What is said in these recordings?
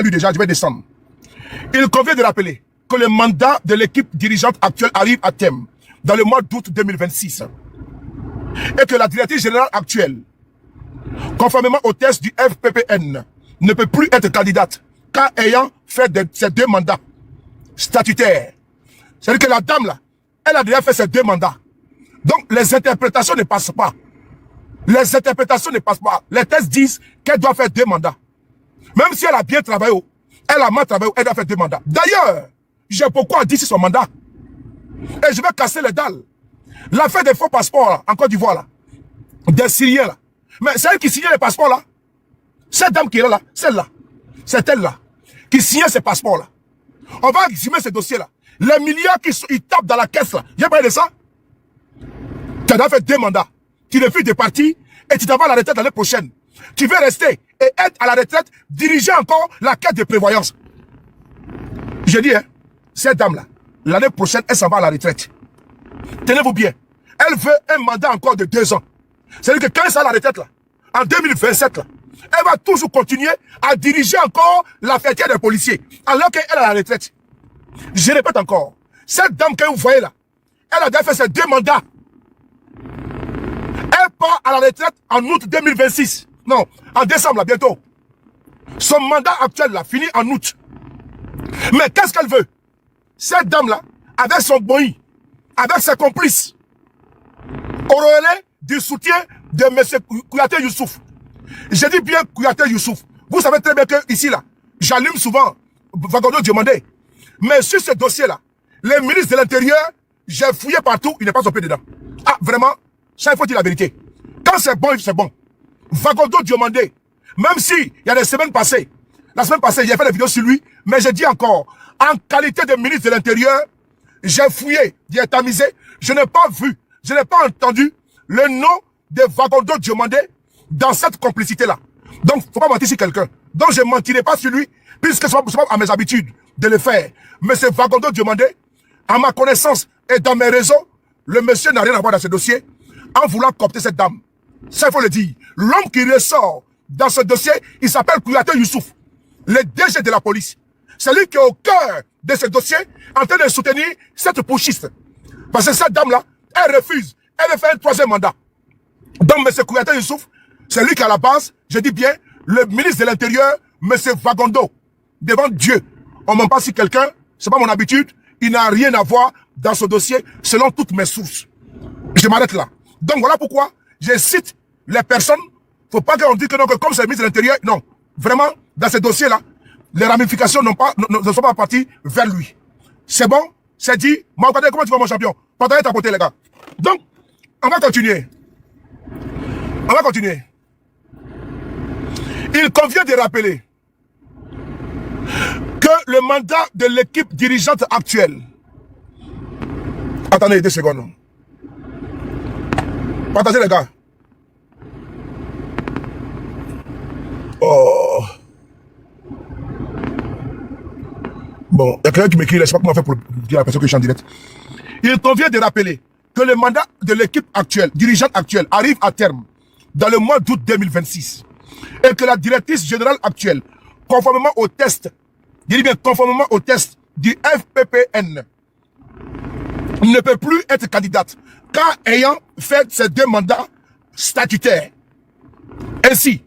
lu déjà, je vais descendre. Il convient de rappeler que le mandat de l'équipe dirigeante actuelle arrive à terme dans le mois d'août 2026 et que la directrice générale actuelle, conformément au test du FPPN, ne peut plus être candidate car ayant fait ces 2 mandats statutaires. C'est-à-dire que la dame là, elle a déjà fait ces 2 mandats. Donc les interprétations ne passent pas. Les interprétations ne passent pas. Les tests disent qu'elle doit faire 2 mandats. Même si elle a bien travaillé, elle a mal travaillé, elle doit faire 2 mandats. D'ailleurs, j'ai beaucoup à dire sur son mandat. Et je vais casser les dalles. L'affaire des faux passeports là, en Côte d'Ivoire là, des Syriens là. Mais c'est elle qui signait les passeports là. Cette dame qui est là, celle-là, c'est elle là, qui signait ces passeports là. On va exhumer ces dossiers là. Les milliards qui tapent dans la caisse là. J'ai parlé de ça. Tu as fait 2 mandats. Tu refuses de partir et tu t'en vas à la retraite l'année prochaine. Tu veux rester et être à la retraite, diriger encore la caisse de prévoyance. Je dis, hein, cette dame-là, l'année prochaine, elle s'en va à la retraite. Tenez-vous bien. Elle veut un mandat encore de 2 ans. C'est-à-dire que quand elle sera à la retraite, là, en 2027, là, elle va toujours continuer à diriger encore la fête des policiers, alors qu'elle est à la retraite. Je répète encore, cette dame que vous voyez là, elle a déjà fait ses 2 mandats. Elle part à la retraite en août 2026. Non, en décembre, là, bientôt. Son mandat actuel, là, finit en août. Mais qu'est-ce qu'elle veut? Cette dame-là, avec son boy, avec ses complices, au relais du soutien de M. Kouyaté Youssouf. Je dis bien Kouyaté Youssouf. Vous savez très bien que ici, là, j'allume souvent Vagondo Diomandé. Mais sur ce dossier-là, les ministres de l'Intérieur, j'ai fouillé partout, il n'est pas tombé dedans. Ah, vraiment, ça, il faut dire la vérité. Quand c'est bon, c'est bon. Vagondo Diomandé, même si il y a des semaines passées, la semaine passée, j'ai fait des vidéos sur lui, mais je dis encore, en qualité de ministre de l'Intérieur, j'ai fouillé, j'ai tamisé, je n'ai pas vu, je n'ai pas entendu le nom de Vagondo Diomandé dans cette complicité-là. Donc, faut pas mentir sur quelqu'un. Donc, je ne mentirai pas sur lui, puisque ce n'est pas à mes habitudes de le faire. Mais c'est Vagondo Diomandé, à ma connaissance et dans mes réseaux, le monsieur n'a rien à voir dans ce dossier, en voulant coopter cette dame. Ça, il faut le dire. L'homme qui ressort dans ce dossier, il s'appelle Kouyaté Youssouf, le DG de la police. C'est lui qui est au cœur de ce dossier, en train de soutenir cette putschiste. Parce que cette dame-là, elle refuse. Elle veut faire un 3e mandat. Donc, M. Kouyaté Youssouf, c'est lui qui est à la base, je dis bien, le ministre de l'Intérieur, M. Vagondo, devant Dieu. On ne ment pas si quelqu'un, c'est pas mon habitude, il n'a rien à voir dans ce dossier, selon toutes mes sources. Je m'arrête là. Donc, voilà pourquoi je cite les personnes. Faut pas qu'on dise que non, que comme c'est le ministre de l'Intérieur, non. Vraiment, dans ce dossier-là, les ramifications ne sont pas parties vers lui. C'est bon, c'est dit. Moi, comment tu vas, mon champion? Partagez ta côté, les gars. Donc, on va continuer. On va continuer. Il convient de rappeler que le mandat de l'équipe dirigeante actuelle... Attendez 2 secondes. Partagez, les gars. Oh. Bon, il y a quelqu'un qui m'écrit, je ne sais pas comment on fait pour dire à la personne que je suis en direct. Il convient de rappeler que le mandat de l'équipe actuelle, dirigeante actuelle, arrive à terme dans le mois d'août 2026 et que la directrice générale actuelle, conformément au test, je dis bien conformément au test du FPPN, ne peut plus être candidate car ayant fait ses 2 mandats statutaires. Ainsi,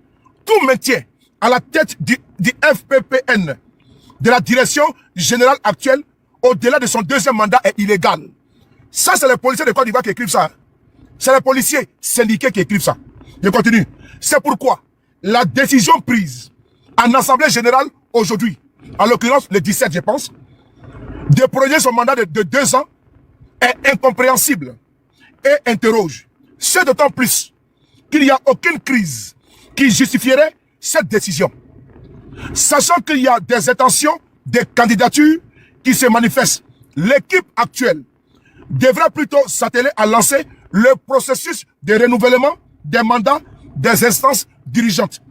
tout maintien à la tête du FPPN de la direction générale actuelle au-delà de son 2e mandat est illégal. Ça, c'est les policiers de Côte d'Ivoire qui écrivent ça. C'est les policiers syndiqués qui écrivent ça. Je continue. C'est pourquoi la décision prise en Assemblée générale aujourd'hui, en l'occurrence le 17, je pense, de prolonger son mandat de 2 ans est incompréhensible et interroge. C'est d'autant plus qu'il n'y a aucune crise qui justifierait cette décision. Sachant qu'il y a des intentions, des candidatures qui se manifestent, l'équipe actuelle devra plutôt s'atteler à lancer le processus de renouvellement des mandats des instances dirigeantes.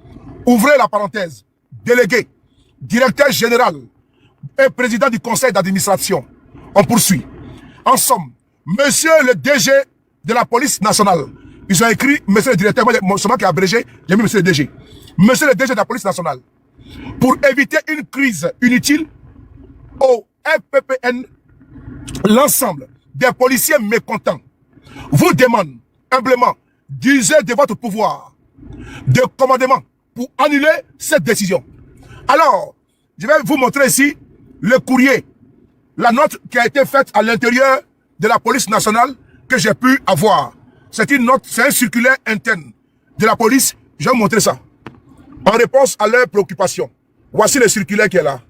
Ouvrez la parenthèse. Délégué, directeur général et président du conseil d'administration. On poursuit. En somme, monsieur le DG de la police nationale, ils ont écrit monsieur le directeur, moi qui ai abrégé, j'ai mis monsieur le DG. Monsieur le DG de la police nationale, pour éviter une crise inutile, au FPPN, l'ensemble des policiers mécontents vous demande humblement d'user de votre pouvoir de commandement pour annuler cette décision. Alors, je vais vous montrer ici le courrier, la note qui a été faite à l'intérieur de la police nationale que j'ai pu avoir. C'est une note, c'est un circulaire interne de la police. Je vais vous montrer ça. En réponse à leurs préoccupations. Voici le circulaire qui est là.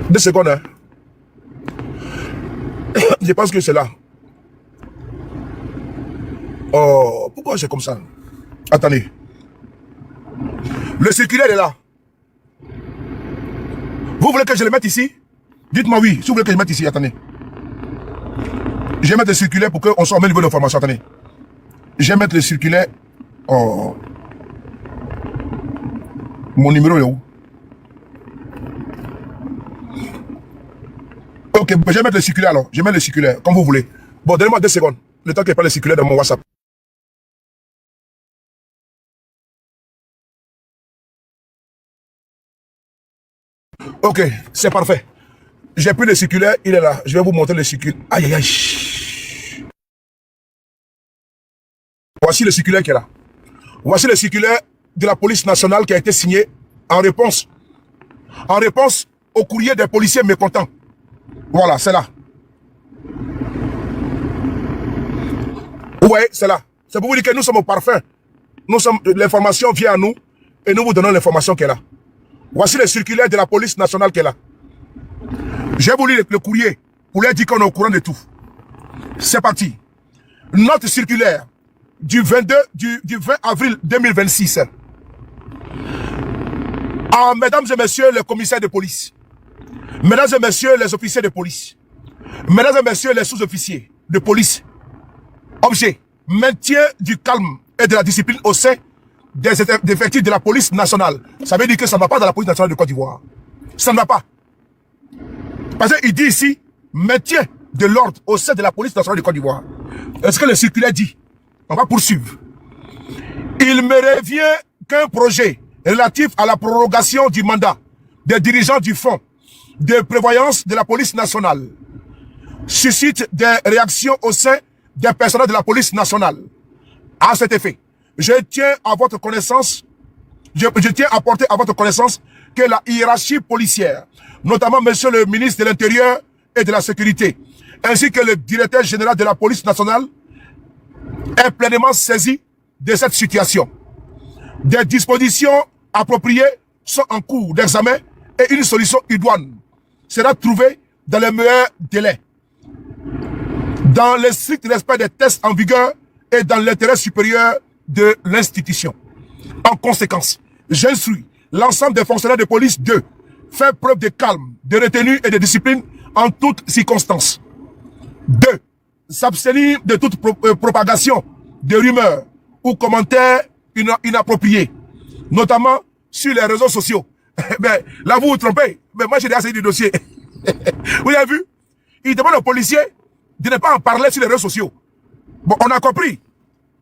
2 secondes. Hein. Je pense que c'est là. Oh, pourquoi c'est comme ça? Attendez. Le circulaire est là. Vous voulez que je le mette ici? Dites-moi oui. Si vous voulez que je le mette ici, attendez. Je vais mettre le circulaire pour qu'on soit au même niveau d'information. Attendez. Je vais mettre le circulaire. Oh. Mon numéro est où? Ok, je vais mettre le circulaire alors. Je mets le circulaire, comme vous voulez. Bon, donnez-moi 2 secondes. Le temps qu'il n'y ait pas le circulaire dans mon WhatsApp. Ok, c'est parfait. J'ai pris le circulaire, il est là. Je vais vous montrer le circulaire. Aïe, aïe, aïe. Voici le circulaire qui est là. Voici le circulaire de la police nationale qui a été signé en réponse au courrier des policiers mécontents. Voilà, c'est là. Oui, c'est là. C'est pour vous dire que nous sommes au parfum. L'information vient à nous et nous vous donnons l'information qui est là. Voici le circulaire de la police nationale qui est là. Je vais vous lire le courrier pour leur dire qu'on est au courant de tout. C'est parti. Note circulaire du 20 avril 2026. Ah, mesdames et messieurs les commissaires de police, mesdames et messieurs les officiers de police, mesdames et messieurs les sous-officiers de police, objet, maintien du calme et de la discipline au sein des effectifs de la police nationale. Ça veut dire que ça ne va pas dans la police nationale de Côte d'Ivoire. Ça ne va pas. Parce qu'il dit ici, maintien de l'ordre au sein de la police nationale de Côte d'Ivoire. Est-ce que le circulaire dit? On va poursuivre. Il me revient qu'un projet relatif à la prorogation du mandat des dirigeants du fonds de prévoyance de la police nationale suscite des réactions au sein des personnels de la police nationale. À cet effet, je tiens à votre connaissance, je tiens à porter à votre connaissance que la hiérarchie policière, notamment monsieur le ministre de l'Intérieur et de la Sécurité, ainsi que le directeur général de la police nationale, est pleinement saisi de cette situation. Des dispositions appropriées sont en cours d'examen et une solution idoine sera trouvée dans les meilleurs délais. Dans le strict respect des tests en vigueur et dans l'intérêt supérieur de l'institution. En conséquence, j'instruis l'ensemble des fonctionnaires de police de faire preuve de calme, de retenue et de discipline en toutes circonstances. 2. S'abstenir de toute propagation de rumeurs ou commentaires inappropriés, notamment sur les réseaux sociaux. Mais là, vous vous trompez. Mais moi, j'ai déjà essayé du dossier. Vous avez vu? Il demande aux policiers de ne pas en parler sur les réseaux sociaux. Bon, on a compris.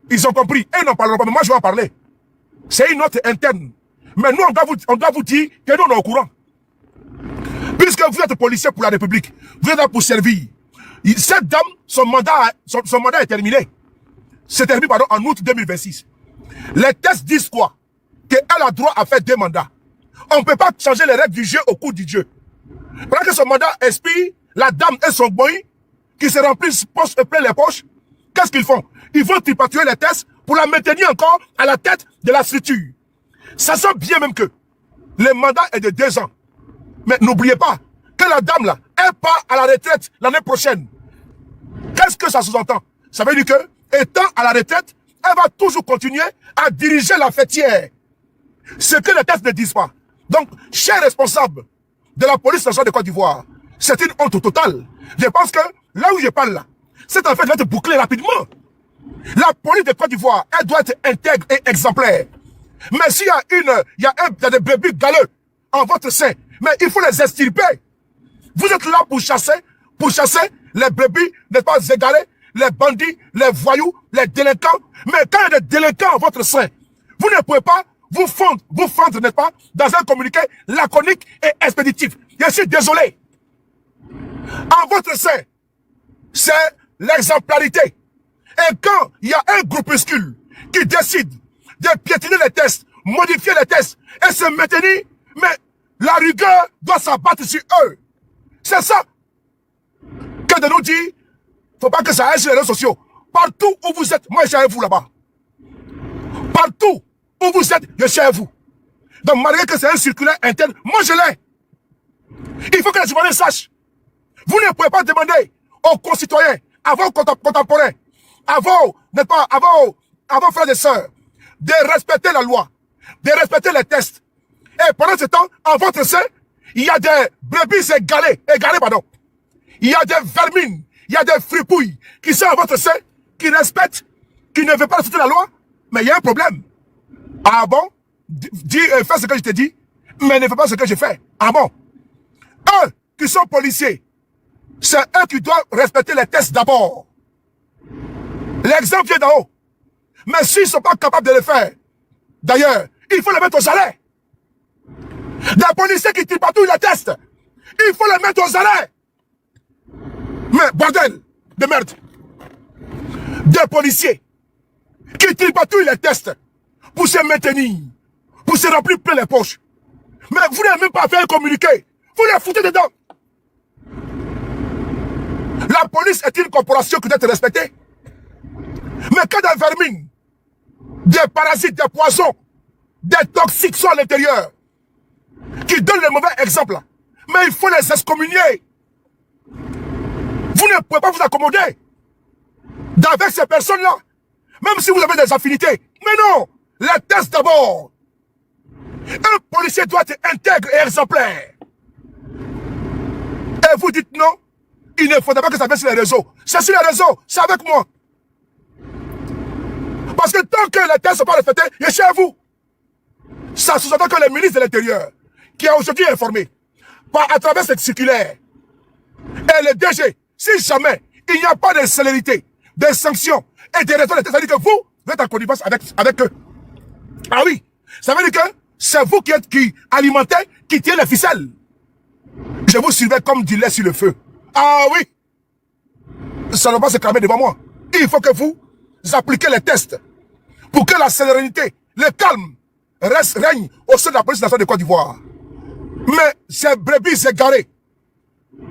Ils ont compris. Et ils n'en parleront pas. Mais moi, je vais en parler. C'est une note interne. Mais nous, on doit vous dire que nous, on est au courant. Puisque vous êtes policier pour la République, vous êtes là pour servir. Cette dame, son mandat est terminé. C'est terminé, pardon, en août 2026. Les tests disent quoi? Qu'elle a droit à faire 2 mandats. On ne peut pas changer les règles du jeu au cours du jeu. Pendant que son mandat expire, la dame et son boy, qui se remplissent plein les poches, qu'est-ce qu'ils font? Ils vont tripatuer les tests pour la maintenir encore à la tête de la structure. Ça sent bien même que le mandat est de 2 ans. Mais n'oubliez pas que la dame là, elle part à la retraite l'année prochaine. Qu'est-ce que ça sous-entend? Ça veut dire que, étant à la retraite, elle va toujours continuer à diriger la fêtière. Ce que les tests ne disent pas. Donc, chers responsables de la police nationale de Côte d'Ivoire, c'est une honte totale. Je pense que, là où je parle là, cette affaire doit être bouclée rapidement. La police de Côte d'Ivoire, elle doit être intègre et exemplaire. Mais s'il y a des brebis galeux en votre sein, mais il faut les extirper. Vous êtes là pour chasser les brebis, n'est-ce pas, égarés, les bandits, les voyous, les délinquants. Mais quand il y a des délinquants en votre sein, vous ne pouvez pas vous fendre, n'est-ce pas, dans un communiqué laconique et expéditif. Je suis désolé. En votre sein, c'est l'exemplarité. Et quand il y a un groupuscule qui décide de piétiner les tests, modifier les tests et se maintenir, mais la rigueur doit s'abattre sur eux. C'est ça que de nous dire, faut pas que ça aille sur les réseaux sociaux. Partout où vous êtes, moi je suis avec vous là-bas. Partout où vous êtes, je suis avec vous. Donc malgré que c'est un circulaire interne, moi je l'ai. Il faut que les Ivoiriens sachent. Vous ne pouvez pas demander aux concitoyens, à vos contemporains, à vos, n'est-ce pas, à vos frères et sœurs, de respecter la loi, de respecter les tests. Et pendant ce temps, en votre sein, il y a des brebis égarées, pardon. Il y a des vermines, il y a des fripouilles qui sont en votre sein, qui respectent, qui ne veulent pas respecter la loi, mais il y a un problème. Ah bon? Fais ce que je te dis, mais ne fais pas ce que je fais. Ah bon? Eux qui sont policiers, c'est eux qui doivent respecter les tests d'abord. L'exemple vient d'en haut. Mais s'ils ne sont pas capables de le faire, d'ailleurs, il faut les mettre aux arrêts. Des policiers qui tripatouillent les tests, il faut les mettre aux arrêts. Mais bordel de merde. Des policiers qui tripatouillent les tests pour se maintenir, pour se remplir plein les poches. Mais vous n'avez même pas fait un communiqué. Vous les foutez dedans. La police est une corporation qui doit être respectée. Mais quand des vermines, des parasites, des poisons, des toxiques sont à l'intérieur, qui donnent le mauvais exemple, mais il faut les excommunier. Vous ne pouvez pas vous accommoder avec ces personnes-là, même si vous avez des affinités. Mais non, les tests d'abord. Un policier doit être intègre et exemplaire. Et vous dites non, il ne faudrait pas que ça vienne sur les réseaux. C'est sur les réseaux, c'est avec moi. Parce que tant que les tests ne sont pas respectés, il est chez vous. Ça sous-entend que le ministre de l'Intérieur, qui a aujourd'hui informé, à travers cette circulaire, et le DG, si jamais il n'y a pas de célérité, de sanctions et de raisons de tests, ça veut dire que vous êtes en connivence avec eux. Ah oui, ça veut dire que c'est vous qui alimentez, qui tirez les ficelles. Je vous surveille comme du lait sur le feu. Ah oui, ça ne va pas se calmer devant moi. Il faut que vous appliquez les tests pour que la sérénité, le calme règne au sein de la police nationale de Côte d'Ivoire. Mais ces brebis égarés,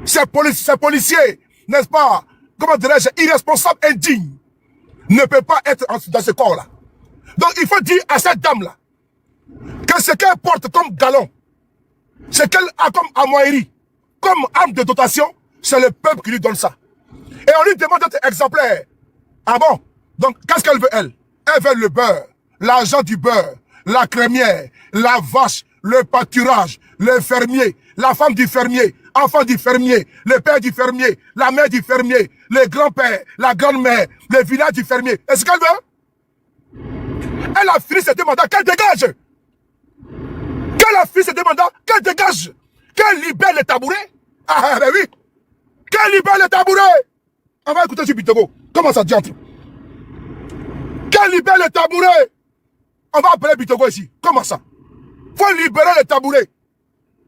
ces policiers, n'est-ce pas, comment dirais-je, irresponsables, indignes, ne peuvent pas être dans ce corps-là. Donc il faut dire à cette dame-là que ce qu'elle porte comme galon, ce qu'elle a comme amoyerie, comme arme de dotation, c'est le peuple qui lui donne ça. Et on lui demande d'être exemplaire. Ah bon? Donc qu'est-ce qu'elle veut, elle? Elle veut le beurre, l'argent du beurre, la crémière, la vache, le pâturage, le fermier, la femme du fermier, enfant du fermier, le père du fermier, la mère du fermier, le grand-père, la grand-mère, le village du fermier. Est-ce qu'elle veut? Elle a fini ses deux mandats, qu'elle dégage. Qu'elle a fini ses deux mandats, qu'elle dégage. Qu'elle libère les tabourets. Ah ben oui. Qu'elle libère les tabourets. On va écouter sur Bitogo. Comment ça diantre? Qu'elle libère les tabourets. On va appeler Bitogo ici. Comment ça? Faut libérer les tabourets.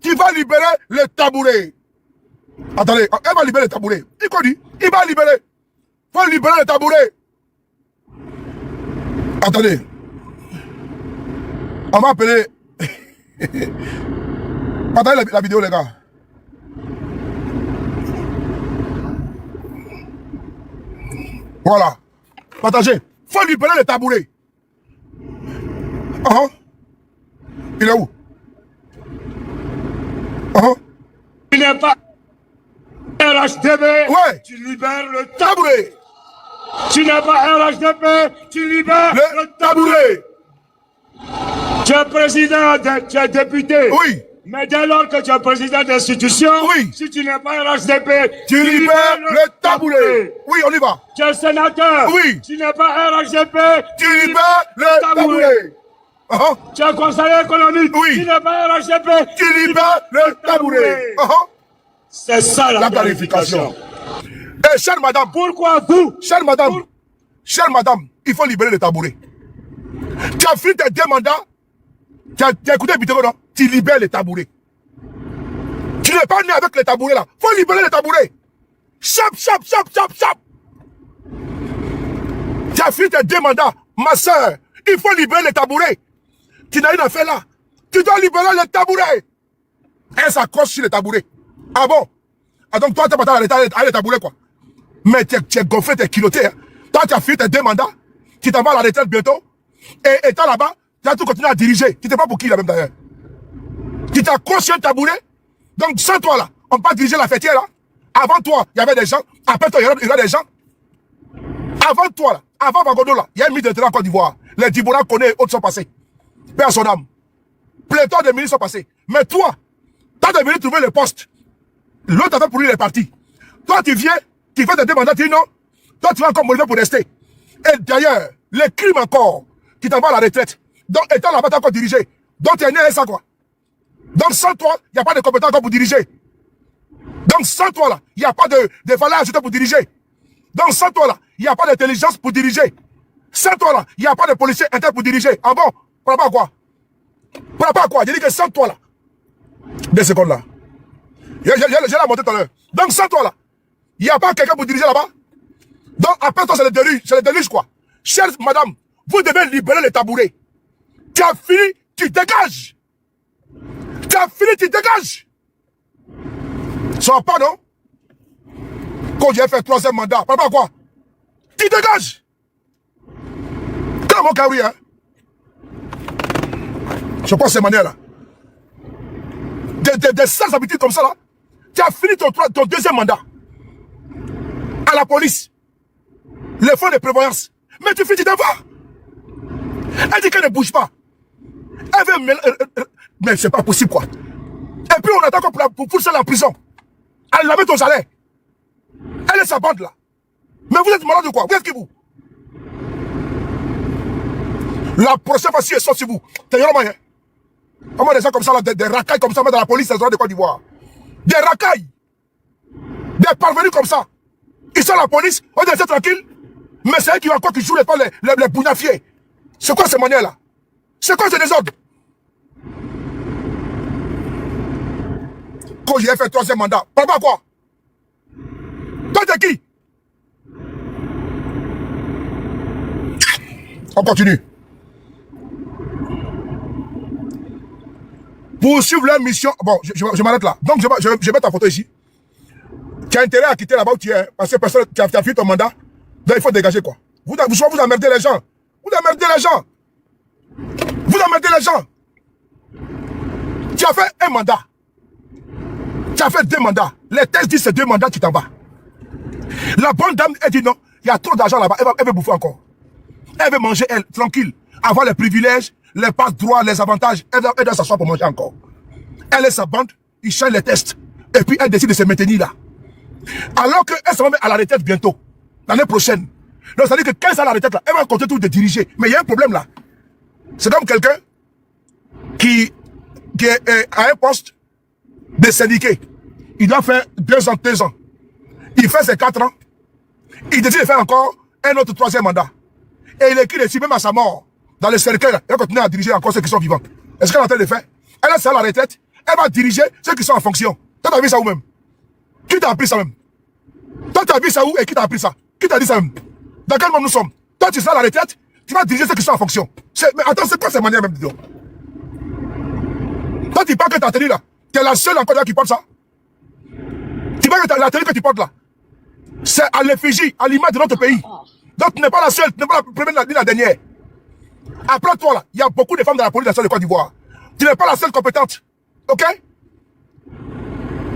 Qui va libérer les tabourets? Attendez, elle va libérer les tabourets. Il quoi dit? Il va libérer. Faut libérer les tabourets. Attendez. On va appeler... Attendez la vidéo, les gars. Voilà. Partagez. Faut libérer les tabourets. Il est où? Tu n'es pas RHDB. Ouais. Tu libères le tabouret. Tu n'es pas RHDB. Tu libères le tabouret. Tu es président, tu es député. Oui. Mais dès lors que tu es président d'institution, oui. Si tu n'es pas RHDP, tu libères le tabouret. Oui, on y va. Tu es sénateur. Oui. Tu n'es pas RHDP, tu libères le tabouret. Tu es conseiller économique. Oui. Tu n'es pas RHDP, tu libères le tabouret. C'est ça la clarification. Et chère madame. Pourquoi vous? Chère madame, il faut libérer le tabouret. Tu as fait tes deux mandats Tu as écouté Bitego, non? Tu libères les tabourets. Tu n'es pas né avec les tabourets là. Faut libérer les tabourets. Chap, chap, chap, chap, chap. Tu as fini tes 2 mandats. Ma soeur, il faut libérer les tabourets. Tu n'as rien à faire là. Tu dois libérer les tabourets. Elle s'accroche sur les tabourets. Ah bon? Ah donc toi, tu n'as pas à les tabourets quoi. Mais tu es gonflé, tu es culotté. Hein. Toi, tu as fini tes 2 mandats. Tu t'en vas à la retraite bientôt. Et toi là-bas, tu as tout continué à diriger. Tu n'étais pas pour qui là même d'ailleurs. Tu t'accroches sur un tabouret. Donc sans toi là, on peut pas diriger la fêtière là. Avant toi, il y avait des gens. Après toi, il y avait des gens. Avant toi là, avant Vagodo là, il y a un ministre de l'État en Côte d'Ivoire. Les Dibora connaissent et autres sont passés. Père son âme. Pléthore de ministres sont passés. Mais toi, tu es venu trouver le poste. L'autre a fait pour lui les partis. Toi, tu viens, tu fais des 2 mandats, tu dis non. Toi, tu vas encore mourir pour rester. Et d'ailleurs, les crimes encore, qui t'envoient à la retraite. Donc, étant là-bas, tu as encore dirigé. Donc, tu es né à ça, quoi. Donc, sans toi, il n'y a pas de compétence encore pour diriger. Donc, sans toi, là, il n'y a pas de valeur ajoutée pour diriger. Donc, sans toi, là, il n'y a pas d'intelligence pour diriger. Sans toi, là, il n'y a pas de policier interne pour diriger. Ah bon? Pour rapport à quoi? Pour rapport à quoi? J'ai dit que sans toi, là, 2 secondes, là. J'ai la montée tout à l'heure. Donc, sans toi, là, il n'y a pas quelqu'un pour diriger là-bas. Donc, après toi, c'est le déluge, quoi. Chère madame, vous devez libérer les tabourets. Tu as fini, tu dégages. Tu as fini, tu dégages. Ça va pas, non? Quand j'ai fait 3e mandat, pas quoi? Tu dégages. Comme mon carré, hein? Je pense ces manières-là. Des sales habitudes comme ça, là. Tu as fini ton 2e mandat. À la police. Les fonds de prévoyance. Mais tu finis, tu t'en vas. Elle dit qu'elle ne bouge pas. Elle veut... Mais c'est pas possible, quoi. Et puis on attend encore pour pousser la prison. Elle avait ton salaire. Elle est sa bande, là. Mais vous êtes malade ou quoi? Vous êtes qui, vous? La prochaine fois, si elle sort sur vous, t'es vraiment rien. Comment des gens comme ça, là, des racailles comme ça, mais dans la police, c'est de Côte d'Ivoire. Des racailles. Des parvenus comme ça. Ils sont à la police, on dit c'est tranquille. Mais c'est eux qui encore qui jouent les bougnafiers. C'est quoi ces manières-là? C'est quoi ces désordres? Quand j'ai fait 3e mandat, par rapport à quoi? Toi, t'es qui? On continue. Pour suivre leur mission... Bon, je m'arrête là. Donc, je mets ta photo ici. Tu as intérêt à quitter là-bas où tu es, parce que personne, tu as fini ton mandat. Donc, il faut dégager, quoi. Vous emmerdez les gens. Vous emmerdez les gens. Vous emmerdez les gens. Tu as fait 1 mandat. Tu as fait 2 mandats. Les tests disent c'est 2 mandats, tu t'en vas. La bonne dame, elle dit non, il y a trop d'argent là-bas, elle veut bouffer encore. Elle veut manger, elle, tranquille. Avoir les privilèges, les passe-droits, les avantages. Elle doit s'asseoir pour manger encore. Elle est sa bande, il change les tests. Et puis elle décide de se maintenir là. Alors qu'elle se va mettre à la retraite bientôt. L'année prochaine. Donc ça veut dire que quand elle est à la retraite là, elle va continuer tout de diriger. Mais il y a un problème là. C'est comme quelqu'un qui est à un poste de syndiqué. Il doit faire 2 ans, 2 ans. Il fait ses 4 ans. Il décide de faire encore un autre 3e mandat. Et il écrit dessus, même à sa mort, dans le cercueil, il va continuer à diriger encore ceux qui sont vivants. Est-ce qu'elle est en train de le faire? Elle est à la retraite, elle va diriger ceux qui sont en fonction. Toi, t'as vu ça où même? Qui t'a appris ça même? Toi, t'as vu ça où et qui t'a appris ça? Qui t'a dit ça même? Dans quel monde nous sommes? Toi, tu seras à la retraite, tu vas diriger ceux qui sont en fonction. Mais attends, c'est quoi cette manière même, dis donc? Toi, tu parles que t'as tenu là. Tu es la seule encore là qui porte ça. Tu vois que la tenue que tu portes là, c'est à l'effigie, à l'image de notre pays. Donc tu n'es pas la seule, tu n'es pas la première ni la dernière. Après toi là, il y a beaucoup de femmes dans la police nationale de Côte d'Ivoire. Tu n'es pas la seule compétente. Ok?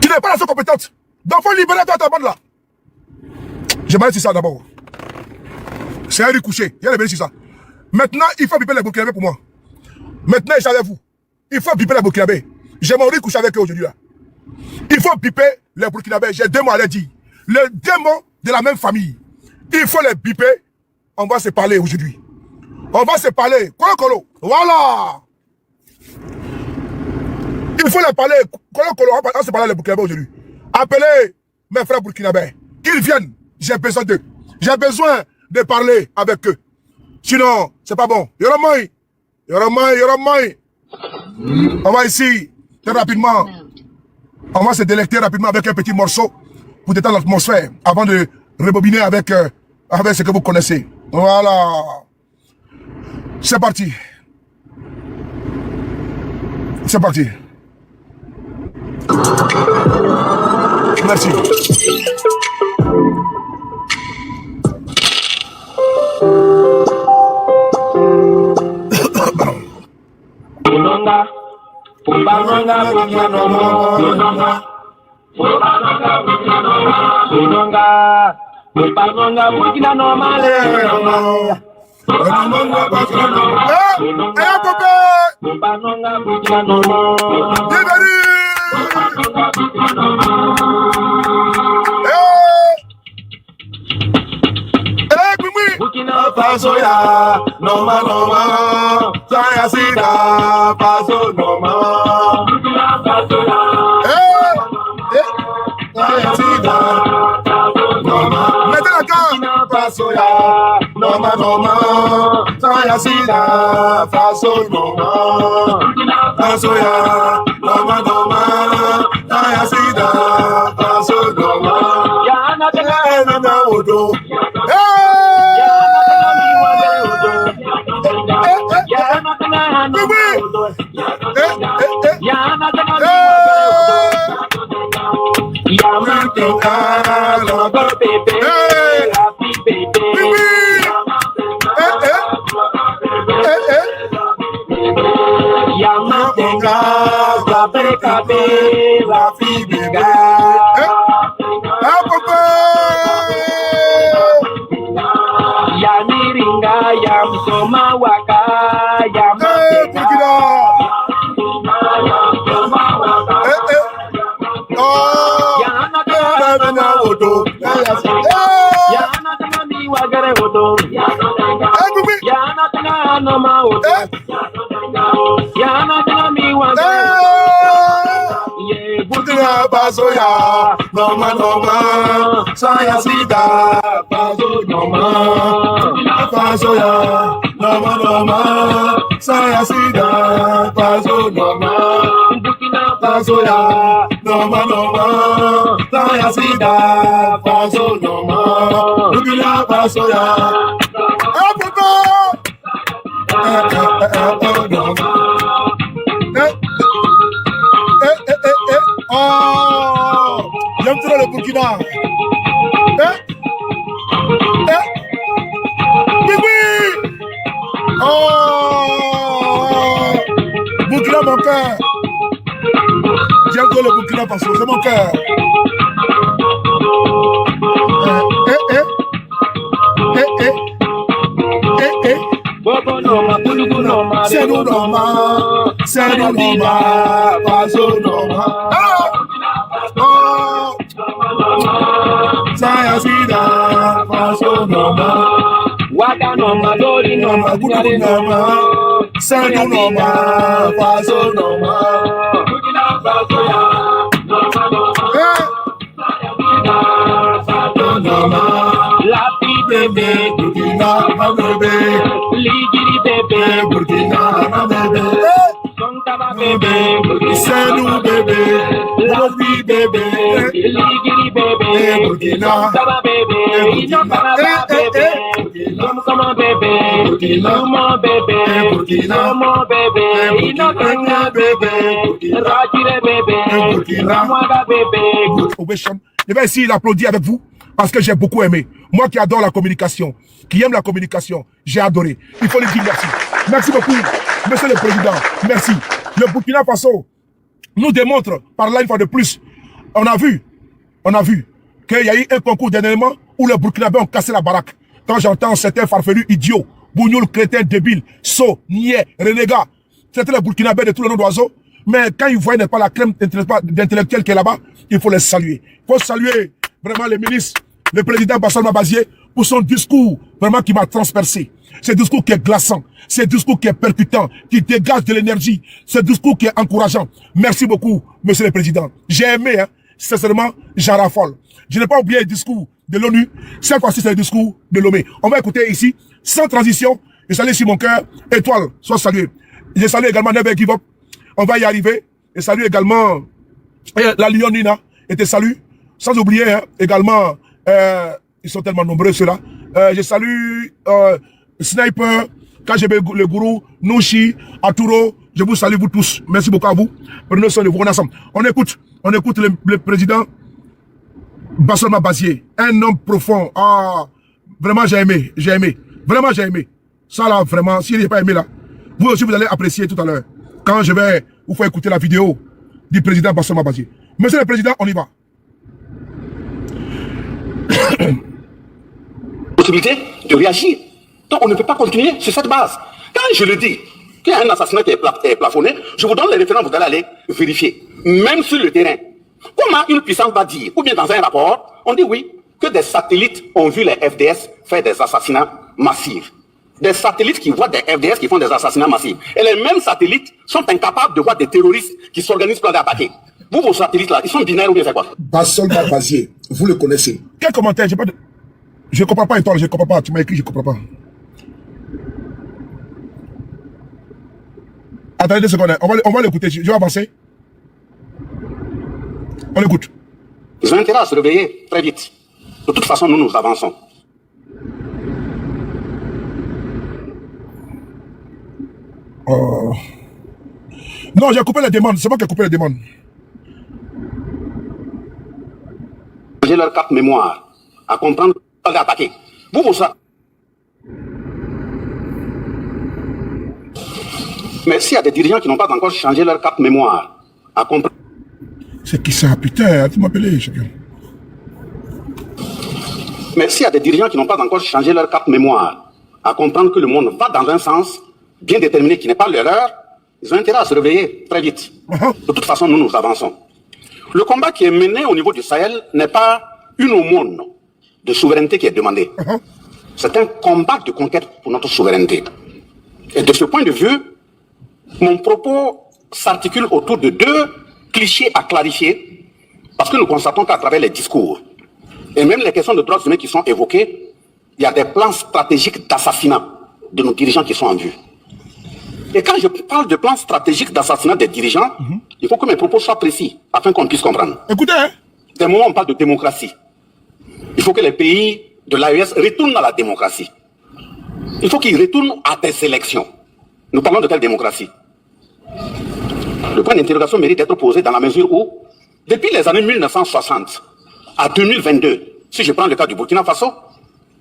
Tu n'es pas la seule compétente. Donc il faut libérer toi ta bande là. Je m'arrête sur ça d'abord. C'est un riz couché. Il y a les sur ça. Maintenant, il faut biper les Burkinabés pour moi. Maintenant, je suis avec vous. Il faut biper les Burkinabés. J'ai mon riz couché avec eux aujourd'hui là. Il faut biper les Burkinabés. J'ai 2 mots à leur dire. Les 2 mots de la même famille. Il faut les biper. On va se parler aujourd'hui. On va se parler. Kolo Kolo. Voilà. Il faut les parler. Kolo Kolo. On va se parler les Burkinabés aujourd'hui. Appelez mes frères Burkinabés. Qu'ils viennent. J'ai besoin d'eux. J'ai besoin de parler avec eux. Sinon, c'est pas bon. Yoromai. Yoromai. Yoromai. On va ici, très rapidement, on va se délecter rapidement avec un petit morceau pour détendre l'atmosphère avant de rebobiner avec, avec ce que vous connaissez. Voilà. C'est parti. C'est parti. Merci. Burkina Faso ya, noma noma, saya sida, Faso noma. Burkina Faso ya, saya sida, noma. Mettez la carte. Burkina Faso ya, noma noma, saya sida, Faso noma. Burkina Faso ya, noma noma, saya sida, Faso noma. Ya na tena na odo. Burkina Faso ya, noma noma, saya sida, Faso noma. Burkina Faso ya, noma noma, saya sida, Faso noma. Burkina Faso ya, noma noma, saya sida, Faso noma. Burkina Faso ya. Oh, j'aime trop le Burkina. Oui, oui. Oh, Burkina, mon cœur. J'aime trop le Burkina Faso, c'est mon cœur. C'est nous noma, c'est nous noma, Faso noma. Oh, saya sida, Faso noma. Waka noma, dori noma, Burkina noma, c'est nous noma, Faso noma. Burkina Faso ya, noma noma, Lapi bébé, Burkina bébé, Ligiri bébé, Burkina bébé, Sontaba bébé, c'est nous bébé, Lapi bébé, Ligiri bébé, Burkina, Sontaba bébé, Inokaba bébé, Lomkoma bébé, Lomo bébé, Lomo bébé, Inokanga bébé, Rajire bébé, Lamwaga bébé. Je vais essayer d'applaudir avec vous parce que j'ai beaucoup aimé. Moi qui adore la communication, qui aime la communication, j'ai adoré. Il faut lui dire merci. Merci beaucoup, monsieur le président. Merci. Le Burkina Faso nous démontre par là une fois de plus. On a vu qu'il y a eu un concours dernièrement où les Burkinabés ont cassé la baraque. Quand j'entends certains farfelus idiots, bougnoul, crétins, débiles, sots, niais, renégats, c'était les Burkinabés de tous les noms d'oiseaux. Mais quand ils voient n'est pas la crème d'intellectuels qui est là-bas, il faut les saluer. Il faut saluer vraiment le ministre, le président Bassam Mabazié, pour son discours vraiment qui m'a transpercé. Ce discours qui est glaçant, ce discours qui est percutant, qui dégage de l'énergie, ce discours qui est encourageant. Merci beaucoup, monsieur le président. J'ai aimé, hein, sincèrement, j'en raffole. Je n'ai pas oublié le discours de l'ONU. Cette fois-ci, c'est le discours de Lomé. On va écouter ici, sans transition. Je salue ici mon cœur. Étoile, sois salué. Je salue également Never Give Up. On va y arriver. Et salue également la Lyonina. Et te salue. Sans oublier hein, également, ils sont tellement nombreux ceux-là. Je salue Sniper, KGB le gourou, Nouchi, Aturo. Je vous salue vous tous. Merci beaucoup à vous. Prenez soin de vous. On écoute le président Bassolma Bazier. Un homme profond. Ah, vraiment j'ai aimé. Vraiment j'ai aimé. Ça là, vraiment, s'il n'est pas aimé là, vous aussi vous allez apprécier tout à l'heure. Quand je vais vous faire écouter la vidéo du président Bassolma Bazier. Monsieur le président, on y va. Possibilité de réagir. Donc on ne peut pas continuer sur cette base. Quand je le dis, qu'il y a un assassinat qui est plafonné, je vous donne les références, vous allez aller vérifier. Même sur le terrain. Comment une puissance va dire, ou bien dans un rapport, on dit oui, que des satellites ont vu les FDS faire des assassinats massifs. Des satellites qui voient des FDS qui font des assassinats massifs. Et les mêmes satellites sont incapables de voir des terroristes qui s'organisent pour attaquer. Vous, vos satellites là, ils sont binaires ou bien c'est quoi? Bassolma Bazier, vous le connaissez. Quel commentaire? Je comprends pas, Étoile, je comprends pas. Tu m'as écrit, je comprends pas. Attendez 2 secondes, on va l'écouter, je vais avancer. On l'écoute. Ils ont intérêt à se réveiller très vite. De toute façon, nous avançons. Non, j'ai coupé les demandes, c'est moi qui ai coupé les demandes. J'ai leur carte mémoire à comprendre à attaquer. Vous ça. Mais s'il y a des dirigeants qui n'ont pas encore changé leur carte mémoire à comprendre. C'est qui ça, putain, tu m'appelles chacun. Mais s'il y a des dirigeants qui n'ont pas encore changé leur carte mémoire à comprendre que le monde va dans un sens bien déterminé qui n'est pas le leur, ils ont intérêt à se réveiller très vite. De toute façon, nous avançons. Le combat qui est mené au niveau du Sahel n'est pas une aumône de souveraineté qui est demandée. C'est un combat de conquête pour notre souveraineté. Et de ce point de vue, mon propos s'articule autour de 2 clichés à clarifier, parce que nous constatons qu'à travers les discours, et même les questions de droits humains qui sont évoquées, il y a des plans stratégiques d'assassinat de nos dirigeants qui sont en vue. Et quand je parle de plans stratégiques d'assassinat des dirigeants, il faut que mes propos soient précis, afin qu'on puisse comprendre. Écoutez, hein. Des moments où on parle de démocratie, il faut que les pays de l'AES retournent à la démocratie. Il faut qu'ils retournent à des élections. Nous parlons de quelle démocratie? Le point d'interrogation mérite d'être posé dans la mesure où, depuis les années 1960 à 2022, si je prends le cas du Burkina Faso,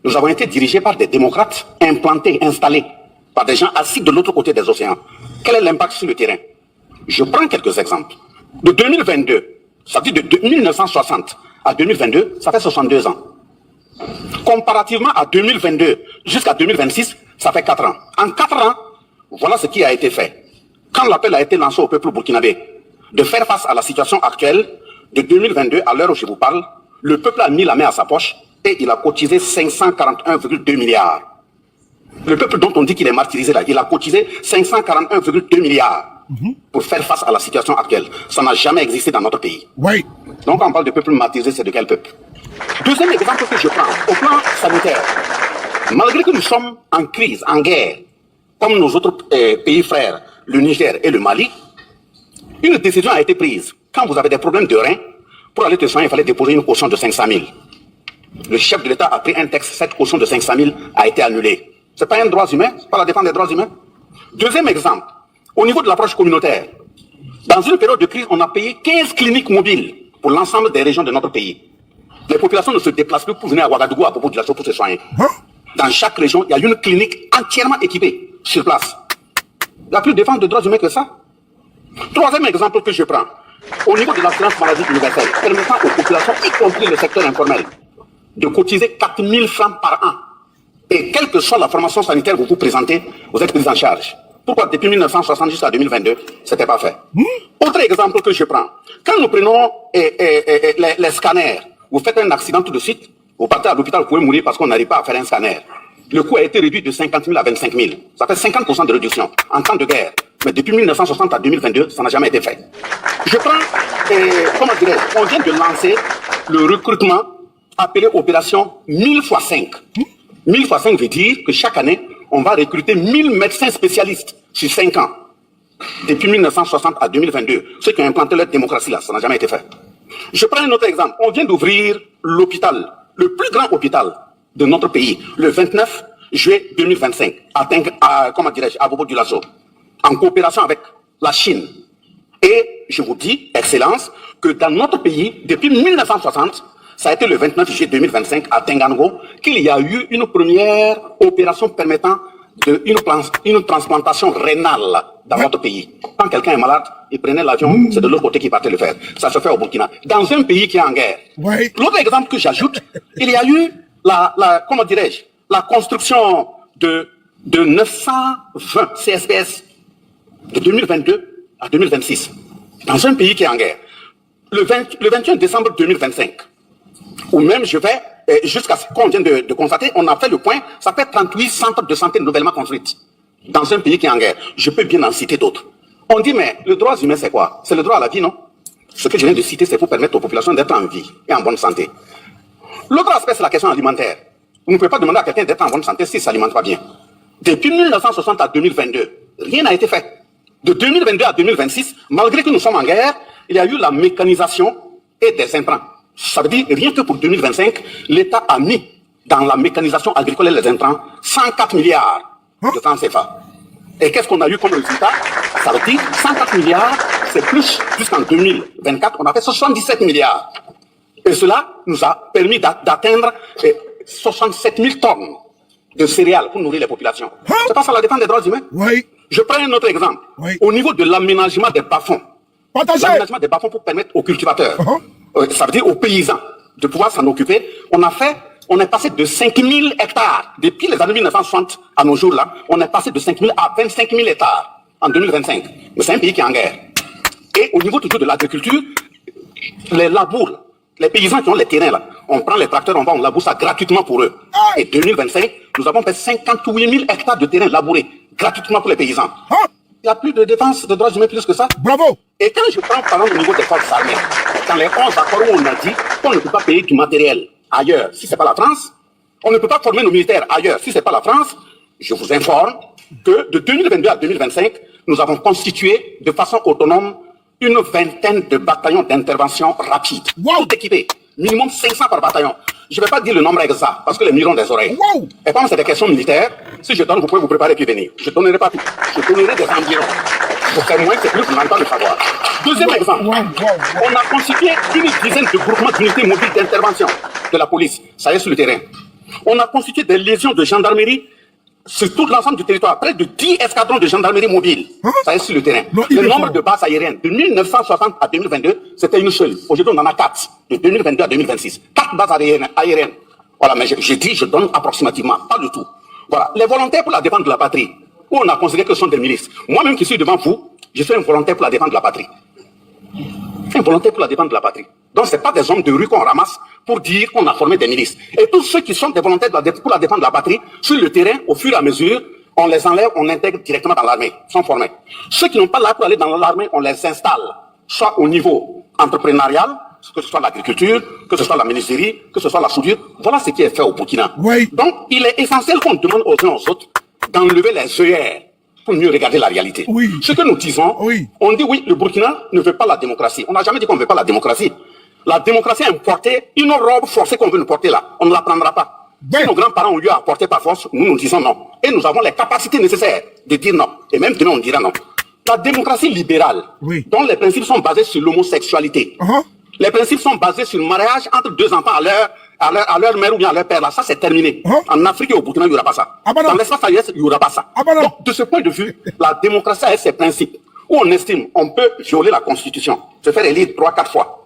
nous avons été dirigés par des démocrates implantés, installés, par des gens assis de l'autre côté des océans. Quel est l'impact sur le terrain? Je prends quelques exemples. De 2022, ça dit de 1960 à 2022, ça fait 62 ans. Comparativement à 2022 jusqu'à 2026, ça fait 4 ans. En 4 ans, voilà ce qui a été fait. Quand l'appel a été lancé au peuple burkinabé de faire face à la situation actuelle, de 2022 à l'heure où je vous parle, le peuple a mis la main à sa poche et il a cotisé 541,2 milliards. Le peuple dont on dit qu'il est martyrisé là, il a cotisé 541,2 milliards pour faire face à la situation actuelle. Ça n'a jamais existé dans notre pays. Oui. Donc quand on parle de peuple martyrisé, c'est de quel peuple? Deuxième exemple que je prends, au plan sanitaire, malgré que nous sommes en crise, en guerre, comme nos autres pays frères, le Niger et le Mali, une décision a été prise. Quand vous avez des problèmes de reins, pour aller te soigner, il fallait déposer une caution de 500 000. Le chef de l'État a pris un texte, cette caution de 500 000 a été annulée. Ce n'est pas un droit humain, ce n'est pas la défense des droits humains. Deuxième exemple, au niveau de l'approche communautaire, dans une période de crise, on a payé 15 cliniques mobiles pour l'ensemble des régions de notre pays. Les populations ne se déplacent plus pour venir à Ouagadougou à propos de la chose pour se soigner. Dans chaque région, il y a une clinique entièrement équipée sur place. Il n'y a plus de défense de droits humains que ça. Troisième exemple que je prends, au niveau de l'assurance maladie universelle, permettant aux populations, y compris le secteur informel, de cotiser 4 000 francs par an. Et quelle que soit la formation sanitaire que vous présentez, vous êtes pris en charge. Pourquoi depuis 1960 jusqu'à 2022, ce n'était pas fait? Autre exemple que je prends, quand nous prenons les scanners, vous faites un accident tout de suite, vous partez à l'hôpital, vous pouvez mourir parce qu'on n'arrive pas à faire un scanner. Le coût a été réduit de 50 000 à 25 000. Ça fait 50% de réduction en temps de guerre. Mais depuis 1960 à 2022, ça n'a jamais été fait. Je prends, comment dirais-je, on vient de lancer le recrutement appelé opération 1000 x 5. 1000 x 5 veut dire que chaque année, on va recruter 1000 médecins spécialistes sur 5 ans. depuis 1960 à 2022, ceux qui ont implanté leur démocratie là, ça n'a jamais été fait. Je prends un autre exemple. On vient d'ouvrir l'hôpital, le plus grand hôpital de notre pays, le 29 juillet 2025, à Bobo-Dioulasso, en coopération avec la Chine. Et je vous dis, Excellence, que dans notre pays, depuis 1960, ça a été le 29 juillet 2025 à Tengango, qu'il y a eu une première opération permettant une transplantation rénale dans notre pays. Quand quelqu'un est malade, il prenait l'avion, c'est de l'autre côté qu'il partait le faire. Ça se fait au Burkina. Dans un pays qui est en guerre. Oui. L'autre exemple que j'ajoute, il y a eu la construction de 920 CSPS de 2022 à 2026. Dans un pays qui est en guerre. Le 21 décembre 2025, ou même je vais, jusqu'à ce qu'on vient de constater, on a fait le point, ça fait 38 centres de santé nouvellement construits. Dans un pays qui est en guerre. Je peux bien en citer d'autres. On dit, mais le droit humain, c'est quoi? C'est le droit à la vie, non? Ce que je viens de citer, c'est pour permettre aux populations d'être en vie et en bonne santé. L'autre aspect, c'est la question alimentaire. Vous ne pouvez pas demander à quelqu'un d'être en bonne santé s'il ne s'alimente pas bien. Depuis 1960 à 2022, rien n'a été fait. De 2022 à 2026, malgré que nous sommes en guerre, il y a eu la mécanisation et des intrants. Ça veut dire, rien que pour 2025, l'État a mis dans la mécanisation agricole et les intrants 104 milliards de francs CFA. Et qu'est-ce qu'on a eu comme résultat? Ça veut dire 104 milliards, c'est plus, jusqu'en 2024, on a fait 77 milliards. Et cela nous a permis d'atteindre 67 000 tonnes de céréales pour nourrir les populations. C'est pas ça la défense des droits humains? Oui. Je prends un autre exemple. Oui. Au niveau de l'aménagement des bas-fonds. L'aménagement des bas-fonds pour permettre aux cultivateurs, ça veut dire aux paysans, de pouvoir s'en occuper. On est passé de 5 000 hectares, depuis les années 1960 à nos jours là, on est passé de 5 000 à 25 000 hectares en 2025. Mais c'est un pays qui est en guerre. Et au niveau toujours de l'agriculture, les labours, les paysans qui ont les terrains là, on prend les tracteurs, on laboure ça gratuitement pour eux. Et 2025, nous avons fait 58 000 hectares de terrain labourés gratuitement pour les paysans. Il n'y a plus de défense de droits humains plus que ça. Bravo. Et quand je prends par exemple au niveau des forces armées, dans les 11 accords où on a dit qu'on ne peut pas payer du matériel ailleurs si ce n'est pas la France, on ne peut pas former nos militaires ailleurs si ce n'est pas la France, je vous informe que de 2022 à 2025, nous avons constitué de façon autonome une vingtaine de bataillons d'intervention rapide. Wow. Tout équipés. Minimum 500 par bataillon. Je ne vais pas dire le nombre exact parce que les murs ont des oreilles. Wow. Et comme c'est des questions militaires, si je donne, vous pouvez vous préparer puis venir. Je ne donnerai pas tout. Je donnerai des environs. Pour faire moins, c'est plus, vous n'avez pas le savoir. Deuxième exemple. On a constitué une dizaine de groupements d'unités mobiles d'intervention de la police. Ça y est sur le terrain. On a constitué des légions de gendarmerie sur tout l'ensemble du territoire. Près de 10 escadrons de gendarmerie mobile. Ça y est sur le terrain. Le nombre de bases aériennes de 1960 à 2022, c'était une seule. Aujourd'hui, on en a 4. De 2022 à 2026. 4 bases aériennes. Voilà, mais je donne approximativement. Pas du tout. Voilà. Les volontaires pour la défense de la patrie, où on a considéré que ce sont des milices. Moi-même qui suis devant vous, je suis un volontaire pour la défense de la patrie. Un volontaire pour la défense de la patrie. Donc, ce n'est pas des hommes de rue qu'on ramasse pour dire qu'on a formé des milices. Et tous ceux qui sont des volontaires pour la défense de la patrie, sur le terrain, au fur et à mesure, on les enlève, on intègre directement dans l'armée, sont formés. Ceux qui n'ont pas là pour aller dans l'armée, on les installe, soit au niveau entrepreneurial, que ce soit l'agriculture, que ce soit la menuiserie, que ce soit la soudure. Voilà ce qui est fait au Burkina. Oui. Donc, il est essentiel qu'on demande aux uns aux autres d'enlever les œillères pour mieux regarder la réalité. Oui. Ce que nous disons, on dit oui, le Burkina ne veut pas la démocratie. On n'a jamais dit qu'on ne veut pas la démocratie. La démocratie a importé une robe forcée qu'on veut nous porter là. On ne la prendra pas. Si nos grands-parents ont eu à porter par force, nous disons non. Et nous avons les capacités nécessaires de dire non. Et même demain, on dira non. La démocratie libérale, dont les principes sont basés sur l'homosexualité, les principes sont basés sur le mariage entre deux enfants à leur mère ou bien à leur père. Là, ça, c'est terminé. En Afrique et au Burkina, il n'y aura pas ça. Dans l'espace ailleurs, il n'y aura pas ça. Donc, de ce point de vue, la démocratie a ses principes. Où on estime on peut violer la Constitution, se faire élire 3-4 fois.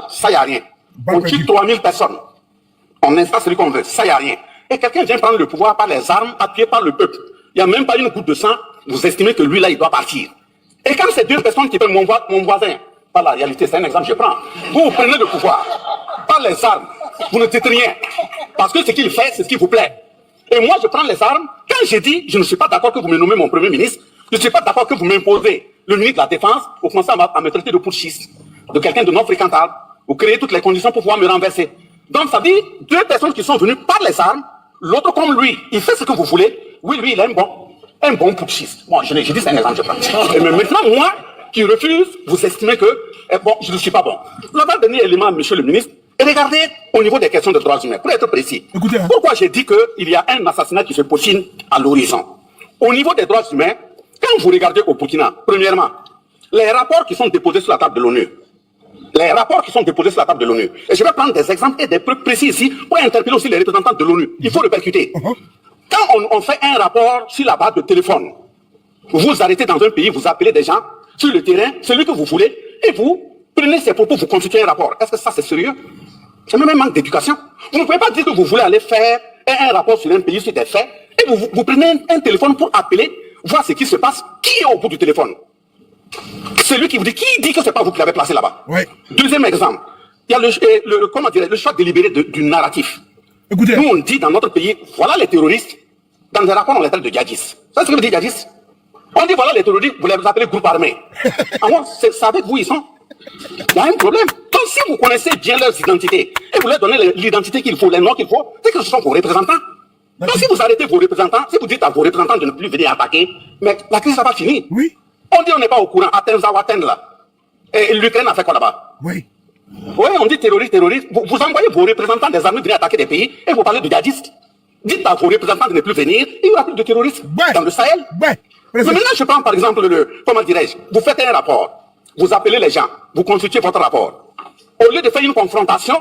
Ça, il n'y a rien. On tue 3000 personnes. On installe celui qu'on veut. Ça, il n'y a rien. Et quelqu'un vient prendre le pouvoir par les armes, appuyé par le peuple. Il n'y a même pas une goutte de sang. Vous estimez que lui, là, il doit partir. Et quand c'est deux personnes qui veulent mon voisin, pas la réalité, c'est un exemple que je prends. Vous prenez le pouvoir, par les armes, vous ne dites rien. Parce que ce qu'il fait, c'est ce qui vous plaît. Et moi, je prends les armes. Quand j'ai dit, je ne suis pas d'accord que vous me nommez mon premier ministre, je ne suis pas d'accord que vous m'imposez le ministre de la Défense, vous commencez à me traiter de putschiste, de quelqu'un de non fréquentable, vous créez toutes les conditions pour pouvoir me renverser. Donc, ça dit, deux personnes qui sont venues par les armes, l'autre comme lui, il fait ce que vous voulez. Oui, lui, il aime bon. un bon putschiste. Bon, je dis c'est un exemple, je prends. Mais maintenant, moi, qui refuse, vous estimez que, bon, je ne suis pas bon. L'avant-dernier élément, monsieur le ministre, et regardez au niveau des questions de droits humains, pour être précis. Écoutez, hein. Pourquoi j'ai dit qu'il y a un assassinat qui se peaufine à l'horizon? Au niveau des droits humains, quand vous regardez au Burkina, premièrement, les rapports qui sont déposés sur la table de l'ONU, et je vais prendre des exemples et des preuves précis ici pour interpeller aussi les représentants de l'ONU. Il faut le percuter. Quand on fait un rapport sur la base de téléphone, vous arrêtez dans un pays, vous appelez des gens sur le terrain, celui que vous voulez, et vous prenez ces propos, vous constituez un rapport. Est-ce que ça c'est sérieux? C'est même un manque d'éducation. Vous ne pouvez pas dire que vous voulez aller faire un rapport sur un pays, sur des faits, et vous prenez un téléphone pour appeler, voir ce qui se passe. Qui est au bout du téléphone? Celui qui vous dit, qui dit que c'est pas vous qui l'avez placé là-bas? Oui. Deuxième exemple, il y a le choix délibéré du narratif. Écoutez. Nous on dit dans notre pays, voilà les terroristes, dans des rapports on les traite de djihadistes. Ça c'est ce que veut dire djihadistes? On dit voilà les terroristes, vous les appelez groupe armé. Alors, c'est avec vous ils sont. Il y a un problème. Donc si vous connaissez bien leurs identités et vous leur donnez l'identité qu'il faut, les noms qu'il faut, c'est que ce sont vos représentants. Donc si vous arrêtez vos représentants, si vous dites à vos représentants de ne plus venir attaquer, mais la crise va finir. Oui. On dit on n'est pas au courant, Aten là. Et l'Ukraine a fait quoi là-bas? Oui. Oui, on dit terroriste. Vous envoyez vos représentants des armées venir attaquer des pays et vous parlez de djihadistes. Dites à vos représentants de ne plus venir, il y aura plus de terroristes dans le Sahel. Ouais. Mais maintenant, je prends par exemple comment dirais-je, vous faites un rapport, vous appelez les gens, vous consultez votre rapport. Au lieu de faire une confrontation,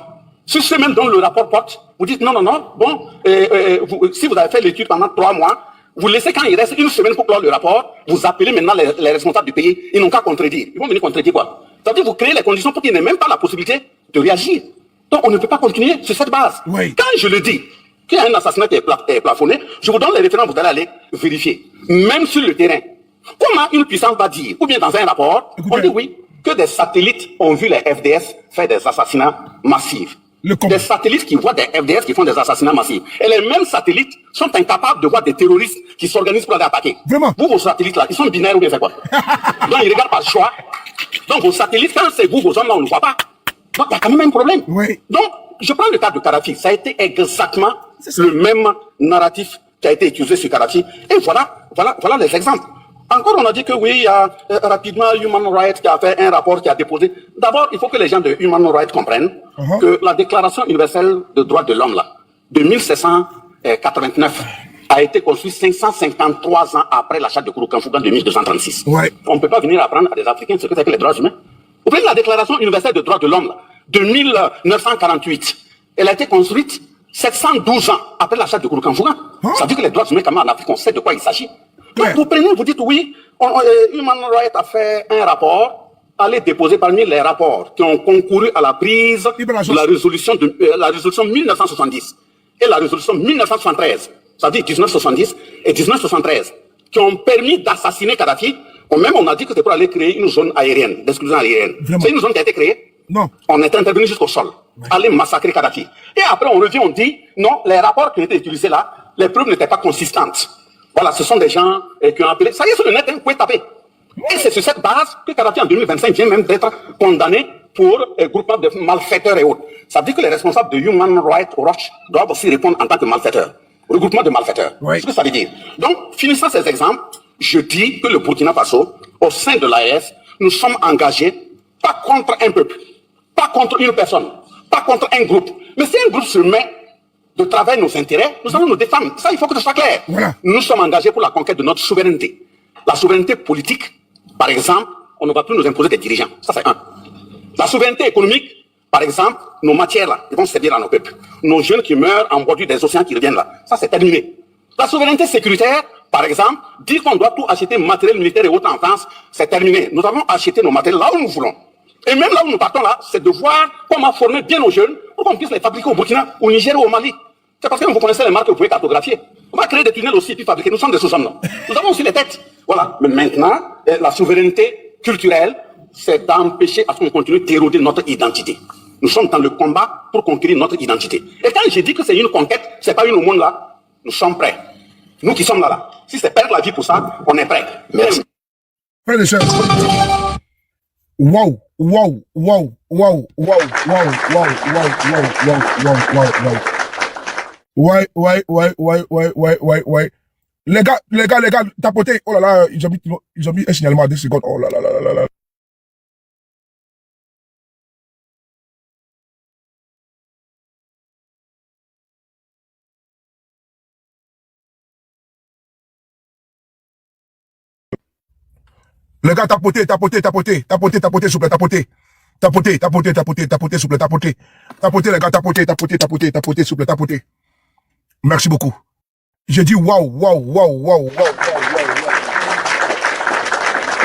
sur ce même dont le rapport porte, vous dites non, bon, si vous avez fait l'étude pendant 3 mois, vous laissez quand il reste 1 semaine pour clore le rapport, vous appelez maintenant les responsables du pays, ils n'ont qu'à contredire. Ils vont venir contredire quoi? C'est-à-dire vous créez les conditions pour qu'ils n'aient même pas la possibilité de réagir. Donc on ne peut pas continuer sur cette base. Oui. Quand je le dis, qu'il y a un assassinat qui est plafonné, je vous donne les références, vous allez aller vérifier. Même sur le terrain. Comment une puissance va dire, ou bien dans un rapport, on dit oui, que des satellites ont vu les FDS faire des assassinats massifs. Des satellites qui voient des FDS qui font des assassinats massifs. Et les mêmes satellites sont incapables de voir des terroristes qui s'organisent pour aller attaquer. Vraiment? Vous, vos satellites là, ils sont binaires ou bien c'est quoi? Donc ils regardent par choix. Donc vos satellites, quand c'est vous, vos hommes là, on ne voit pas. Donc il y a quand même un problème. Oui. Donc, je prends le cas de Kadhafi. Ça a été exactement le même narratif qui a été utilisé sur Kadhafi. Et voilà les exemples. Encore, on a dit que oui, il y a rapidement Human Rights qui a fait un rapport qui a déposé. D'abord, il faut que les gens de Human Rights comprennent que la Déclaration universelle des droits de l'homme, là, de 1789, a été construite 553 ans après la charte de Kouroukanfouga de 1236. Ouais. On ne peut pas venir apprendre à des Africains ce que c'est que les droits humains. Vous prenez la Déclaration universelle des droits de l'homme, là, de 1948. Elle a été construite 712 ans après la charte de Kouroukanfouga. Ça veut dire que les droits humains, quand même, en Afrique, on sait de quoi il s'agit. Donc, vous prenez, vous dites oui, Human Rights a fait un rapport, allez déposer parmi les rapports qui ont concouru à la prise de la résolution 1970 et la résolution 1973, ça veut dire 1970 et 1973, qui ont permis d'assassiner Kadhafi. Même on a dit que c'était pour aller créer une zone aérienne, d'exclusion aérienne. C'est une zone qui a été créée. Non. On est intervenu jusqu'au sol, aller massacrer Kadhafi. Et après on revient, on dit, non, les rapports qui ont été utilisés là, les preuves n'étaient pas consistantes. Voilà, ce sont des gens qui ont appelé. Ça y est, sur le net, vous pouvez taper. Et c'est sur cette base que Kadhafi, en 2025, vient même d'être condamné pour groupement de malfaiteurs et autres. Ça veut dire que les responsables de Human Rights Watch doivent aussi répondre en tant que malfaiteurs. Regroupement de malfaiteurs. Oui. C'est ce que ça veut dire. Donc, finissant ces exemples, je dis que le Burkina Faso, au sein de l'AES, nous sommes engagés, pas contre un peuple, pas contre une personne, pas contre un groupe. Mais si un groupe se met de travailler nos intérêts, nous allons nous défendre. Ça, il faut que ce soit clair. Voilà. Nous sommes engagés pour la conquête de notre souveraineté. La souveraineté politique, par exemple, on ne va plus nous imposer des dirigeants. Ça, c'est un. La souveraineté économique, par exemple, nos matières là, ils vont servir à nos peuples. Nos jeunes qui meurent en bordure des océans qui reviennent là. Ça, c'est terminé. La souveraineté sécuritaire, par exemple, dire qu'on doit tout acheter matériel militaire et autres en France, c'est terminé. Nous avons acheté nos matériels là où nous voulons. Et même là où nous partons là, c'est de voir comment former bien nos jeunes pour qu'on puisse les fabriquer au Burkina, au Niger ou au Mali. C'est parce que vous connaissez les marques que vous pouvez cartographier. On va créer des tunnels aussi et puis fabriquer. Nous sommes des sous-hommes là. Nous avons aussi les têtes. Voilà. Mais maintenant, la souveraineté culturelle, c'est d'empêcher à ce qu'on continue d'éroder notre identité. Nous sommes dans le combat pour conquérir notre identité. Et quand j'ai dit que c'est une conquête, c'est pas une au monde là, nous sommes prêts. Nous qui sommes là. Si c'est perdre la vie pour ça, on est prêts. Merci. Frère de chef. Wow, wow, wow, wow, wow, wow, wow, wow, wow, wow, wow, wow, wow. Ouais. Les gars, tapotez. Oh là là, ils ont mis un signalement à 2 secondes. Oh là là là là là. Les gars, tapotez, s'il vous plaît, tapotez. Tapotez, s'il vous plaît, tapotez. Tapotez, les gars, tapotez, s'il vous plaît, tapotez. Merci beaucoup. J'ai dit waouh.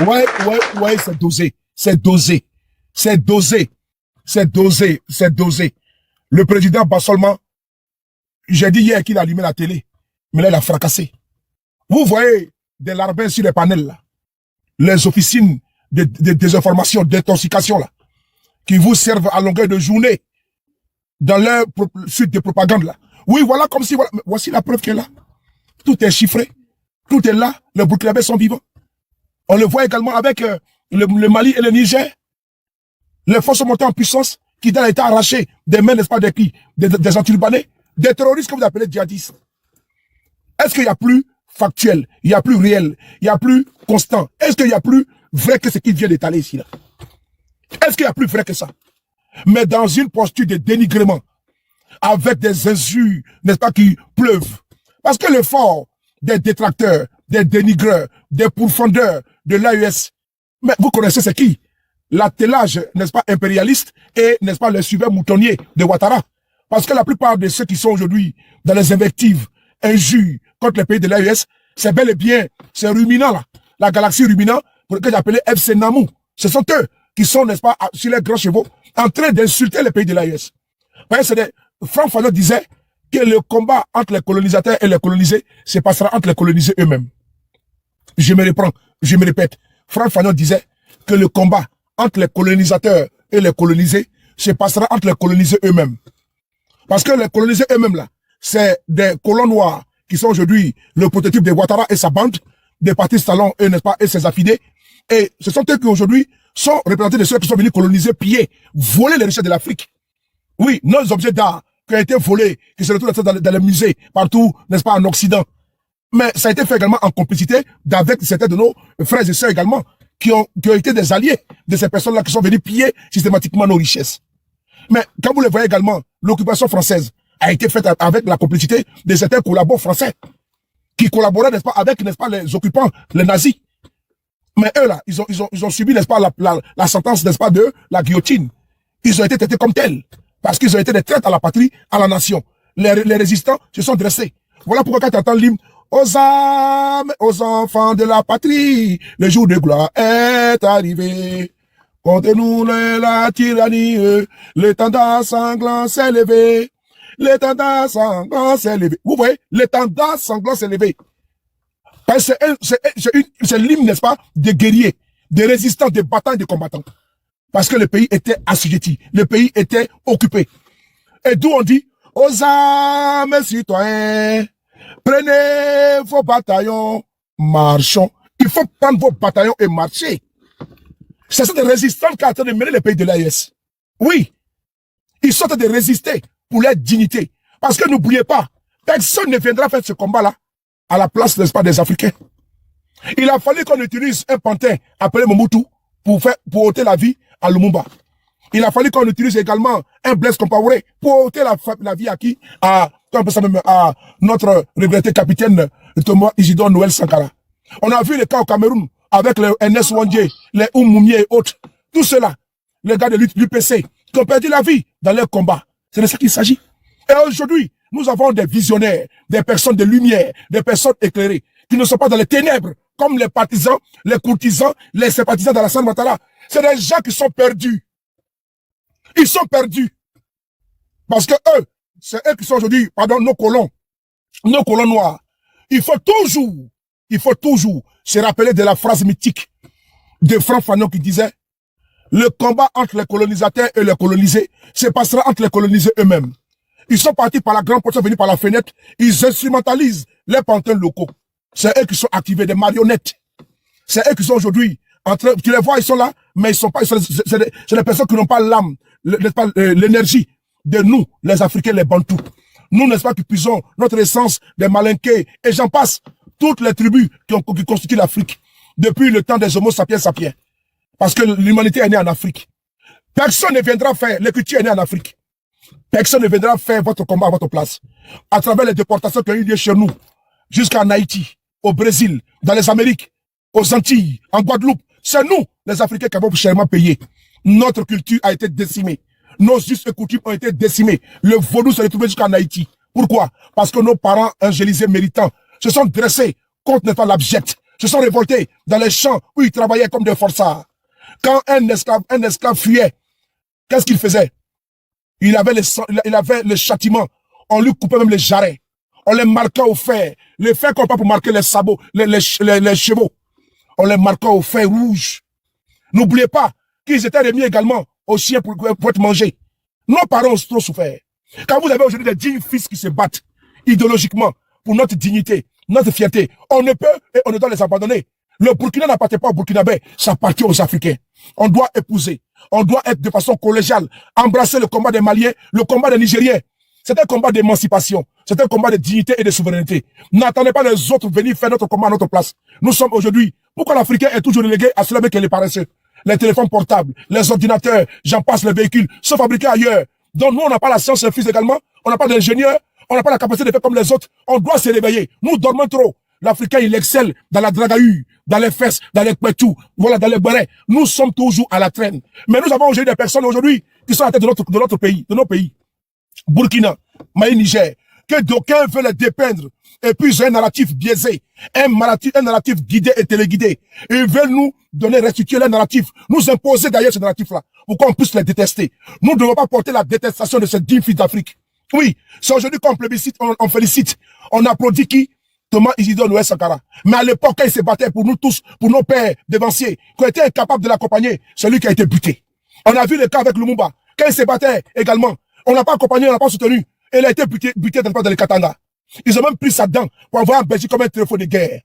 Ouais, c'est dosé. Le président Bassolman, j'ai dit hier qu'il a allumé la télé, mais là, il a fracassé. Vous voyez des larbins sur les panels, là. Les officines de désinformation, d'intoxication, là, qui vous servent à longueur de journée dans leur suite de propagande, là. Oui, voilà, comme si, voilà, voici la preuve qui est là. Tout est chiffré. Tout est là. Les Burkinabés sont vivants. On le voit également avec le Mali et le Niger. Les forces montées en puissance qui ont été arrachées des mains, n'est-ce pas, des anti-libanais, des terroristes que vous appelez djihadistes. Est-ce qu'il y a plus factuel, il y a plus réel, il y a plus constant? Est-ce qu'il y a plus vrai que ce qui vient d'étaler ici, là? Est-ce qu'il y a plus vrai que ça? Mais dans une posture de dénigrement, avec des injures, n'est-ce pas, qui pleuvent. Parce que l'effort des détracteurs, des dénigreurs, des pourfendeurs de l'AES, mais vous connaissez c'est qui? L'attelage, n'est-ce pas, impérialiste et, n'est-ce pas, le suiveur moutonnier de Ouattara. Parce que la plupart de ceux qui sont aujourd'hui dans les invectives, injures contre les pays de l'AES, c'est bel et bien ces ruminants là, la galaxie ruminant, que j'appelais FC Namou. Ce sont eux qui sont, n'est-ce pas, sur les grands chevaux, en train d'insulter les pays de l'AES. Franck Fanon disait que le combat entre les colonisateurs et les colonisés se passera entre les colonisés eux-mêmes. Je me répète. Franck Fanon disait que le combat entre les colonisateurs et les colonisés se passera entre les colonisés eux-mêmes. Parce que les colonisés eux-mêmes là, c'est des colons noirs qui sont aujourd'hui le prototype de Ouattara et sa bande, des partis Talon et, n'est-ce pas, et ses affidés. Et ce sont eux qui aujourd'hui sont représentés de ceux qui sont venus coloniser, piller, voler les richesses de l'Afrique. Oui, nos objets d'art qui ont été volés, qui se retrouvent dans les musées, partout, n'est-ce pas, en Occident. Mais ça a été fait également en complicité d'avec certains de nos frères et sœurs également, qui ont été des alliés de ces personnes-là qui sont venus piller systématiquement nos richesses. Mais quand vous le voyez également, l'occupation française a été faite avec la complicité de certains collaborateurs français, qui collaboraient, n'est-ce pas, avec, n'est-ce pas, les occupants, les nazis. Mais eux, là, ils ont subi, n'est-ce pas, la sentence, n'est-ce pas, de la guillotine. Ils ont été traités comme tels. Parce qu'ils ont été des traîtres à la patrie, à la nation. Les résistants se sont dressés. Voilà pourquoi quand tu entends l'hymne, aux âmes, aux enfants de la patrie, le jour de gloire est arrivé. Contre nous la tyrannie, l'étendard sanglant s'est levé. L'étendard sanglant s'est levé. Vous voyez, l'étendard sanglant s'est levé. C'est l'hymne, n'est-ce pas, des guerriers, des résistants, des battants et des combattants. Parce que le pays était assujetti, le pays était occupé. Et d'où on dit, aux âmes citoyens, prenez vos bataillons, marchons. Il faut prendre vos bataillons et marcher. C'est ça des résistants qui sont en train de mener le pays de l'AES. Oui, ils sont en train de résister pour leur dignité. Parce que n'oubliez pas, personne ne viendra faire ce combat-là à la place, n'est-ce pas, des Africains. Il a fallu qu'on utilise un pantin appelé Mobutu pour ôter la vie à Lumumba. Il a fallu qu'on utilise également un Blaise Compaoré pour ôter la vie à qui? À notre regretté capitaine Thomas Isidore Noël Sankara. On a vu les cas au Cameroun avec les NS Wandje, les Oumoumié et autres. Tout cela, les gars de l'UPC, qui ont perdu la vie dans leur combat. C'est de ça qu'il s'agit. Et aujourd'hui, nous avons des visionnaires, des personnes de lumière, des personnes éclairées, qui ne sont pas dans les ténèbres, comme les partisans, les courtisans, les sympathisants de la San Ouattara. C'est des gens qui sont perdus. Ils sont perdus. Parce que eux, c'est eux qui sont aujourd'hui, pardon, nos colons noirs. Il faut toujours se rappeler de la phrase mythique de Franck Fanon qui disait, le combat entre les colonisateurs et les colonisés se passera entre les colonisés eux-mêmes. Ils sont partis par la grande porte, venus par la fenêtre, ils instrumentalisent les pantins locaux. C'est eux qui sont activés, des marionnettes. C'est eux qui sont aujourd'hui en train, tu les vois, ils sont là, mais ils sont pas, c'est des personnes qui n'ont pas l'âme, l'énergie de nous, les Africains, les Bantous. Nous, n'est-ce pas, qui puisons notre essence des Malinqués, et j'en passe. toutes les tribus qui constituent l'Afrique, depuis le temps des Homo sapiens sapiens. Parce que l'humanité est née en Afrique. Personne ne viendra faire, l'écriture est née en Afrique. Personne ne viendra faire votre combat à votre place. À travers les déportations qui ont eu lieu chez nous, jusqu'en Haïti, au Brésil, dans les Amériques, aux Antilles, en Guadeloupe. C'est nous, les Africains, qui avons chèrement payé. Notre culture a été décimée. Nos us et coutumes ont été décimés. Le vaudou s'est retrouvé jusqu'en Haïti. Pourquoi? Parce que nos parents angélisés méritants se sont dressés contre l'abject, se sont révoltés dans les champs où ils travaillaient comme des forçats. Quand un esclave fuyait, qu'est-ce qu'il faisait? Il avait le châtiment. On lui coupait même les jarrets. On les marquait au fer. Les fers qu'on pas pour marquer les sabots, les chevaux. On les marquait au fer rouge. N'oubliez pas qu'ils étaient remis également aux chiens pour être mangés. Nos parents ont trop souffert. Quand vous avez aujourd'hui des dignes fils qui se battent idéologiquement pour notre dignité, notre fierté, on ne peut et on ne doit les abandonner. Le Burkina n'appartient pas aux Burkinabés, ça appartient aux Africains. On doit épouser, on doit être de façon collégiale, embrasser le combat des Maliens, le combat des Nigériens. C'est un combat d'émancipation, c'est un combat de dignité et de souveraineté. N'attendez pas les autres venir faire notre combat à notre place. Nous sommes aujourd'hui, pourquoi l'Africain est toujours relégué à cela qui est les paresseux? Les téléphones portables, les ordinateurs, j'en passe, les véhicules, sont fabriqués ailleurs. Donc nous, on n'a pas la science infuse également, on n'a pas d'ingénieurs, on n'a pas la capacité de faire comme les autres. On doit se réveiller. Nous dormons trop. L'Africain, il excelle dans la dragahure, dans les fesses, dans les pétous, voilà, dans les barrets. Nous sommes toujours à la traîne. Mais nous avons aujourd'hui des personnes aujourd'hui qui sont à la tête de notre pays, de nos pays. Burkina, Mali, Niger, que d'aucuns veulent dépeindre. Et puis, j'ai un narratif biaisé, un narratif guidé et téléguidé. Et ils veulent nous donner, restituer leur narratif, nous imposer d'ailleurs ce narratif-là, pour qu'on puisse les détester. Nous ne devons pas porter la détestation de ces 10 fils d'Afrique. Oui, c'est aujourd'hui qu'on plébiscite, on félicite, on applaudit qui? Thomas Isidore Noël Sankara. Mais à l'époque, quand il se battait pour nous tous, pour nos pères dévanciers, qui ont été incapables de l'accompagner, c'est lui qui a été buté. On a vu le cas avec Lumumba. Quand il se battait également, on n'a pas accompagné, on n'a pas soutenu. Et il a été buté dans les Katanga. Ils ont même pris sa dent pour envoyer en Belgique comme un téléphone de guerre.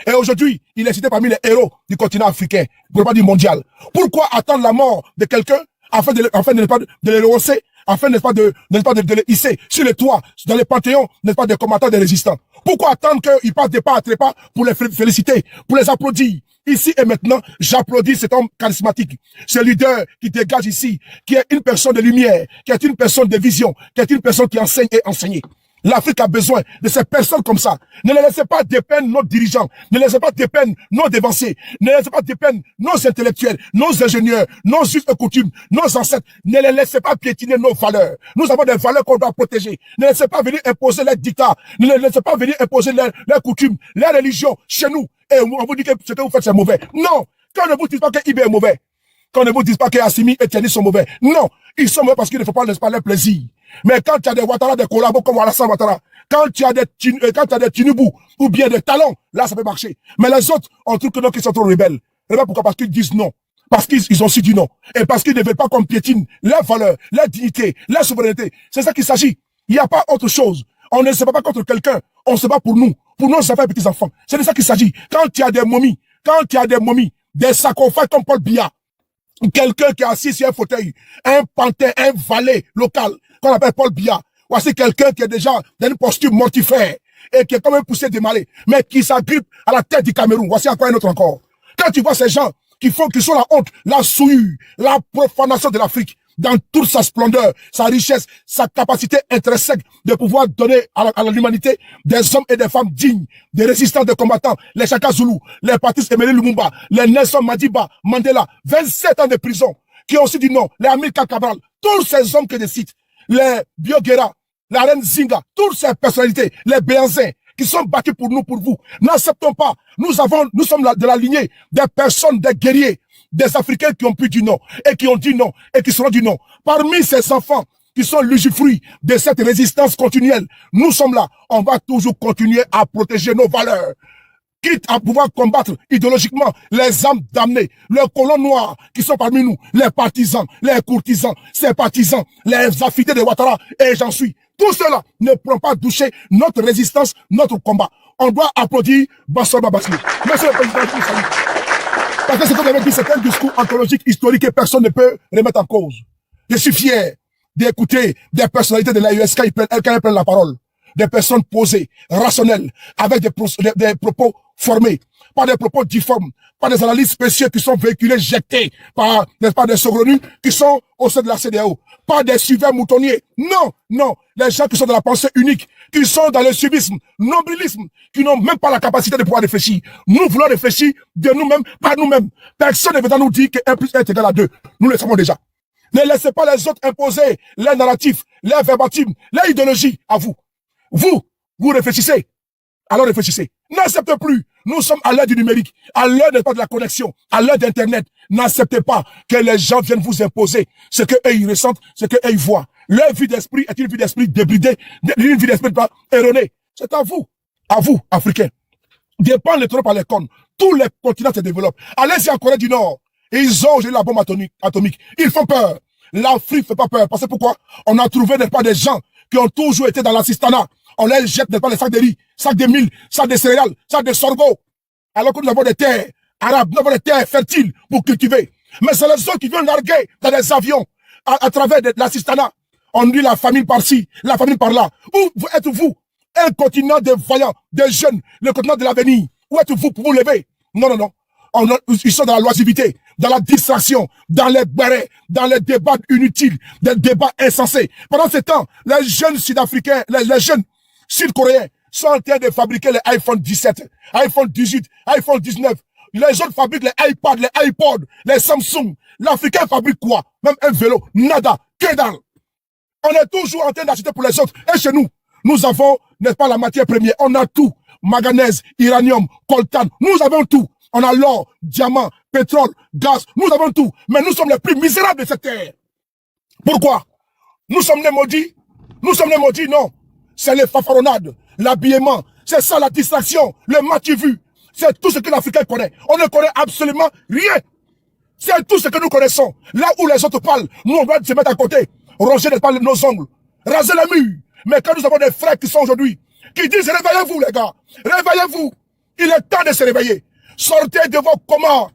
Et aujourd'hui, il est cité parmi les héros du continent africain, pour ne pas dire mondial. Pourquoi attendre la mort de quelqu'un afin de ne pas de le rehausser, afin n'est-ce pas de le hisser sur les toits, dans les panthéons, n'est-ce pas, des combattants, des résistants? Pourquoi attendre qu'ils passent des pas à trépas pour les féliciter, pour les applaudir? Ici et maintenant, j'applaudis cet homme charismatique, ce leader qui dégage ici, qui est une personne de lumière, qui est une personne de vision, qui est une personne qui enseigne et enseigne. L'Afrique a besoin de ces personnes comme ça. Ne les laissez pas dépeindre nos dirigeants. Ne laissez pas dépeindre nos dévanciers. Ne laissez pas dépeindre nos intellectuels, nos ingénieurs, nos us et coutumes, nos ancêtres. Ne les laissez pas piétiner nos valeurs. Nous avons des valeurs qu'on doit protéger. Ne laissez pas venir imposer leurs dictats. Ne les laissez pas venir imposer leurs coutumes, leurs religions chez nous. Et on vous dit que ce que vous faites c'est mauvais. Non. Quand on ne vous dit pas que IB est mauvais. Quand on ne vous dit pas que Assimi et Tiani sont mauvais. Non. Ils sont mauvais parce qu'il ne faut pas leur plaisir. Mais quand tu as des Ouattara, des collabos comme Alassane Ouattara, quand tu as des Tinubu ou bien des talents, là ça peut marcher. Mais les autres, on trouve que non, qu'ils sont trop rebelles. Pourquoi? Parce qu'ils disent non. Parce qu'ils ont su dit non. Et parce qu'ils ne veulent pas qu'on piétine leur valeur, leur dignité, leur souveraineté. C'est ça qu'il s'agit. Il n'y a pas autre chose. On ne se bat pas contre quelqu'un. On se bat pour nous. Pour nos enfants et petits enfants. C'est de ça qu'il s'agit. Quand tu as des momies, des sarcophages comme Paul Biya, quelqu'un qui est assis sur un fauteuil, un pantin, un valet local, qu'on appelle Paul Biya. Voici quelqu'un qui est déjà dans une posture mortifère et qui est quand même poussé de malais, mais qui s'agrippe à la tête du Cameroun. Voici encore un autre encore. Quand tu vois ces gens qui sont la honte, la souillure, la profanation de l'Afrique, dans toute sa splendeur, sa richesse, sa capacité intrinsèque de pouvoir donner à l'humanité des hommes et des femmes dignes, des résistants, des combattants, les Chaka Zulu, les Patrice Emery Lumumba, les Nelson Madiba, Mandela, 27 ans de prison, qui ont aussi dit non, les Amilcar Cabral, tous ces hommes que je cite, les Bioguera, la reine Zinga, toutes ces personnalités, les Béanzins, qui sont battus pour nous, pour vous. N'acceptons pas. Nous sommes de la lignée des personnes, des guerriers, des Africains qui ont pu dire non, et qui ont dit non, et qui seront dit non. Parmi ces enfants qui sont l'usufruit de cette résistance continuelle, nous sommes là. On va toujours continuer à protéger nos valeurs, quitte à pouvoir combattre idéologiquement les âmes damnées, les colons noirs qui sont parmi nous, les partisans, les courtisans, ces partisans, les affidés de Ouattara, et j'en suis. Tout cela ne prend pas doucher notre résistance, notre combat. On doit applaudir Bassor Babassi. Monsieur le Président, je vous salue. Parce que ce que vous avez dit, c'est un discours anthologique, historique, et personne ne peut remettre en cause. Je suis fier d'écouter des personnalités de l'AUS quand ils prennent la parole. des personnes posées, rationnelles, avec des propos formés, pas des propos difformes, pas des analyses spéciales qui sont véhiculées, jetées par, n'est-ce pas, des saugrenus qui sont au sein de la CEDEAO, pas des suiveurs moutonniers. Non, non, les gens qui sont dans la pensée unique, qui sont dans le suivisme, nombrilisme, qui n'ont même pas la capacité de pouvoir réfléchir. Nous voulons réfléchir de nous-mêmes, par nous-mêmes. Personne ne viendra nous dire que 1 plus 1 est égal à 2. Nous le savons déjà. Ne laissez pas les autres imposer les narratifs, les verbatims, les idéologies à vous. Vous réfléchissez. Alors réfléchissez. N'acceptez plus. Nous sommes à l'heure du numérique, à l'heure de la connexion, à l'heure d'Internet. N'acceptez pas que les gens viennent vous imposer ce qu'eux ils ressentent, ce qu'eux ils voient. Leur vie d'esprit est une vie d'esprit débridée, une vie d'esprit erronée. C'est à vous, Africains. Dépendre trop par les cônes. Tous les continents se développent. Allez-y en Corée du Nord. Ils ont la bombe atomique. Ils font peur. L'Afrique ne fait pas peur. Parce que pourquoi? On a trouvé pas des gens qui ont toujours été dans l'assistanat. On les jette pas les sacs de riz, sacs de mil, sacs de céréales, sacs de sorgho. Alors que nous avons des terres arabes, nous avons des terres fertiles pour cultiver. Mais c'est les autres qui viennent larguer dans des avions à travers l'assistanat. On dit la famille par-ci, la famille par-là. Où êtes-vous? Un continent de vaillants, de jeunes, le continent de l'avenir. Où êtes-vous pour vous lever? Non, non, non. Ils sont dans la loisiveté, dans la distraction, dans les barrets, dans les débats inutiles, des débats insensés. Pendant ce temps, les jeunes sud-africains, les jeunes sud-coréens sont en train de fabriquer les iPhone 17, iPhone 18, iPhone 19. Les autres fabriquent les iPads, les iPods, les Samsung. L'Africain fabrique quoi? Même un vélo, nada, que dalle. On est toujours en train d'acheter pour les autres. Et chez nous, nous avons, n'est-ce pas, la matière première. On a tout. Manganèse, uranium, coltan. Nous avons tout. On a l'or, diamant, pétrole, gaz. Nous avons tout. Mais nous sommes les plus misérables de cette terre. Pourquoi? Nous sommes les maudits. Nous sommes les maudits, non. C'est les fanfaronnades, l'habillement. C'est ça la distraction, le match-vu. C'est tout ce que l'Africain connaît. On ne connaît absolument rien. C'est tout ce que nous connaissons. Là où les autres parlent, nous on doit se mettre à côté. Ronger nos ongles. Raser les murs. Mais quand nous avons des frères qui sont aujourd'hui, qui disent réveillez-vous les gars. Réveillez-vous. Il est temps de se réveiller. Sortez de vos commandes.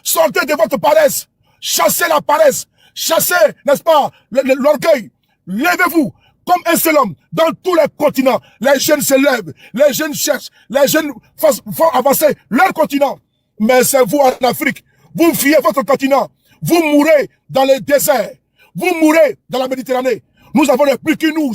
Sortez de votre paresse. Chassez la paresse. Chassez, n'est-ce pas, l'orgueil. Levez-vous. Comme un seul homme, dans tous les continents, les jeunes se lèvent, les jeunes cherchent, les jeunes font avancer leur continent. Mais c'est vous en Afrique, vous fuyez votre continent, vous mourrez dans les déserts, vous mourrez dans la Méditerranée. Nous avons les plus qui nous.